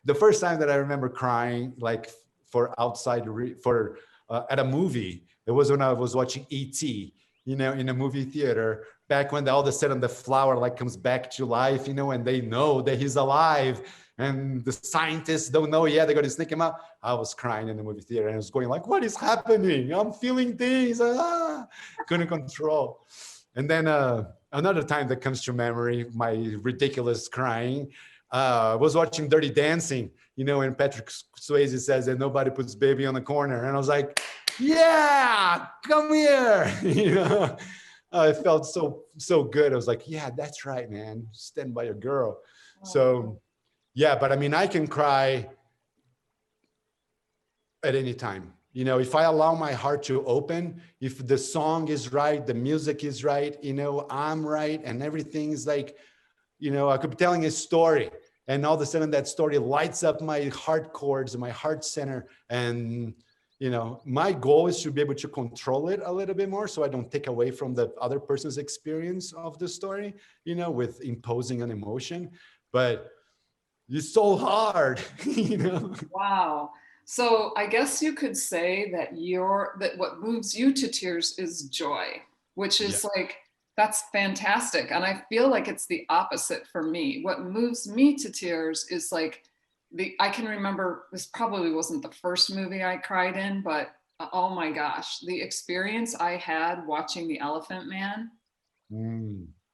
the first time that I remember crying, like for at a movie, it was when I was watching E.T., in a movie theater, back when all of a sudden the flower like comes back to life, and they know that he's alive and the scientists don't know yet, they're going to sneak him out. I was crying in the movie theater and I was going like, what is happening? I'm feeling things. Couldn't control. And then another time that comes to memory, my ridiculous crying, was watching Dirty Dancing, and Patrick Swayze says that nobody puts baby on the corner. And I was like, yeah, come here. I felt so good. I was like, yeah, that's right, man. Stand by your girl. So yeah, but I mean, I can cry at any time. If I allow my heart to open, if the song is right, the music is right, I'm right, and everything's like, I could be telling a story and all of a sudden that story lights up my heart chords and my heart center. And my goal is to be able to control it a little bit more so I don't take away from the other person's experience of the story, with imposing an emotion. But it's so hard. Wow. So I guess you could say that what moves you to tears is joy, which is like, that's fantastic. And I feel like it's the opposite for me. What moves me to tears is like, I can remember, this probably wasn't the first movie I cried in, but oh my gosh, the experience I had watching The Elephant Man.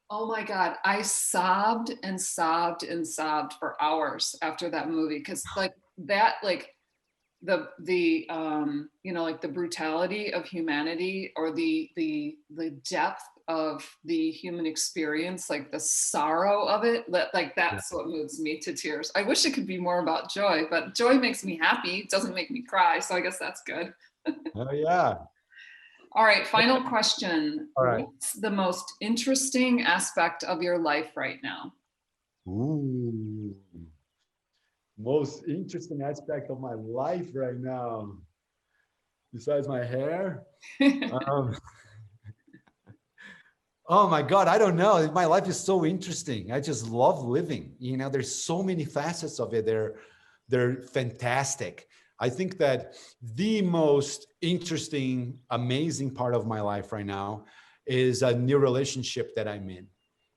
Oh my God, I sobbed and sobbed and sobbed for hours after that movie. Cause like that, like the like the brutality of humanity, or the depth of the human experience, like the sorrow of it, like that's what moves me to tears. I wish it could be more about joy, but joy makes me happy. It doesn't make me cry. So I guess that's good. Oh yeah. All right, final question. All right. What's the most interesting aspect of your life right now? Ooh. Most interesting aspect of my life right now, besides my hair? Oh my God, I don't know. My life is so interesting. I just love living. There's so many facets of it. They're fantastic. I think that the most interesting, amazing part of my life right now is a new relationship that I'm in,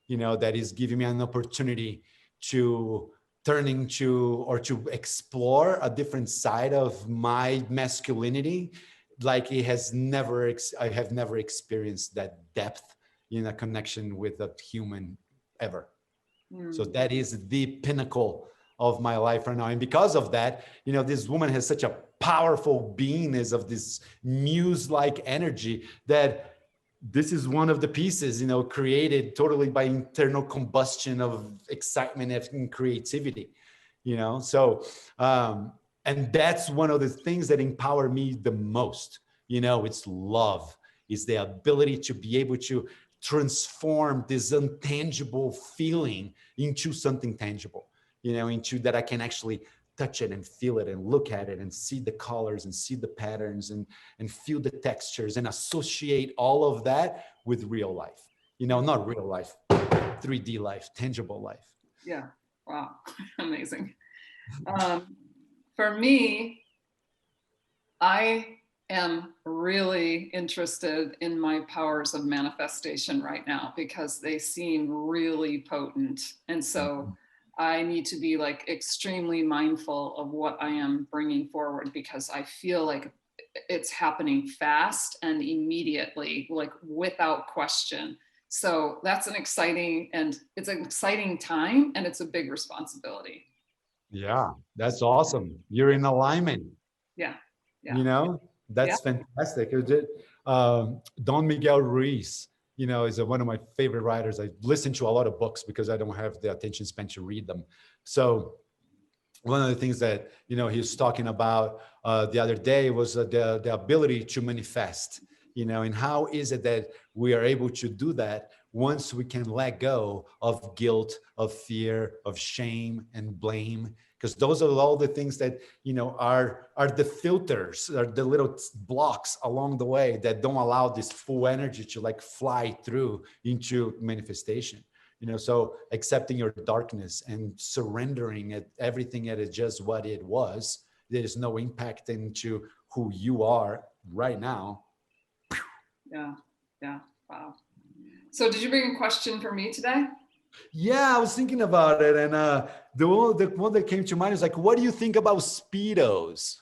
that is giving me an opportunity to turn into or to explore a different side of my masculinity. Like I have never experienced that depth in a connection with a human ever. So that is the pinnacle of my life right now. And because of that, this woman has such a powerful beingness of this muse-like energy that this is one of the pieces, created totally by internal combustion of excitement and creativity, So, and that's one of the things that empower me the most. It's love, is the ability to be able to transform this intangible feeling into something tangible, into that I can actually touch it and feel it and look at it and see the colors and see the patterns and feel the textures and associate all of that with real life. You know, not real life, 3D life, tangible life. Yeah. Wow. Amazing. For me, I am really interested in my powers of manifestation right now because they seem really potent. And so I need to be like extremely mindful of what I am bringing forward because I feel like it's happening fast and immediately, like without question. So that's an exciting time and it's a big responsibility. Yeah, that's awesome. You're in alignment. Yeah. Yeah. You know, that's fantastic. Don Miguel Ruiz, you know, is one of my favorite writers. I listen to a lot of books because I don't have the attention span to read them. So one of the things that, you know, he was talking about the other day was the ability to manifest, you know, and how is it that we are able to do that once we can let go of guilt, of fear, of shame and blame, because those are all the things that, you know, are the filters, are the little blocks along the way that don't allow this full energy to like fly through into manifestation. You know, so accepting your darkness and surrendering it, everything that is just what it was, there is no impact into who you are right now. Yeah. Yeah. Wow. So did you bring a question for me today? Yeah, I was thinking about it. And the one that came to mind is like, what do you think about Speedos?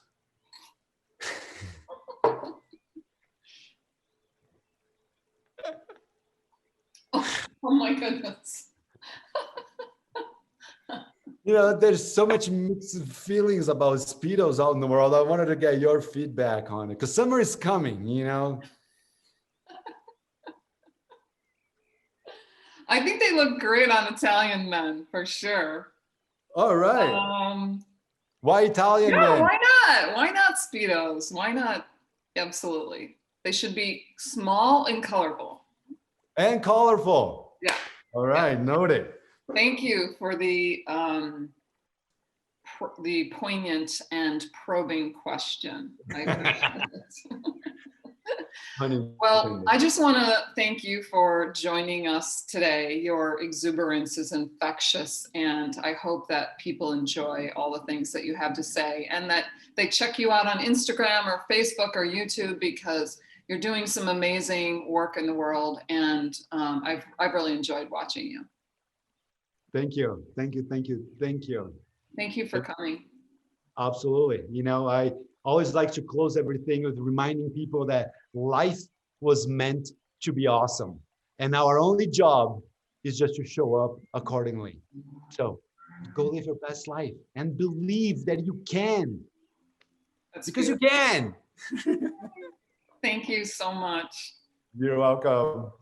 Oh my goodness. You know, there's so much mixed feelings about Speedos out in the world. I wanted to get your feedback on it because summer is coming, you know. I think they look great on Italian men for sure. All right. Why Italian Yeah, men? why not? Why not Speedos? Why not? Absolutely. They should be small and colorful. And colorful. Yeah. All right, yeah. noted. Thank you for the poignant and probing question. I appreciate it. Well, I just want to thank you for joining us today. Your exuberance is infectious, and I hope that people enjoy all the things that you have to say and that they check you out on Instagram or Facebook or YouTube because you're doing some amazing work in the world, and I've really enjoyed watching you. Thank you. Thank you. Thank you. Thank you. Thank you for coming. Absolutely. You know, I always like to close everything with reminding people that life was meant to be awesome. And our only job is just to show up accordingly. So go live your best life and believe that you can. That's because beautiful. you can. Thank you so much. You're welcome.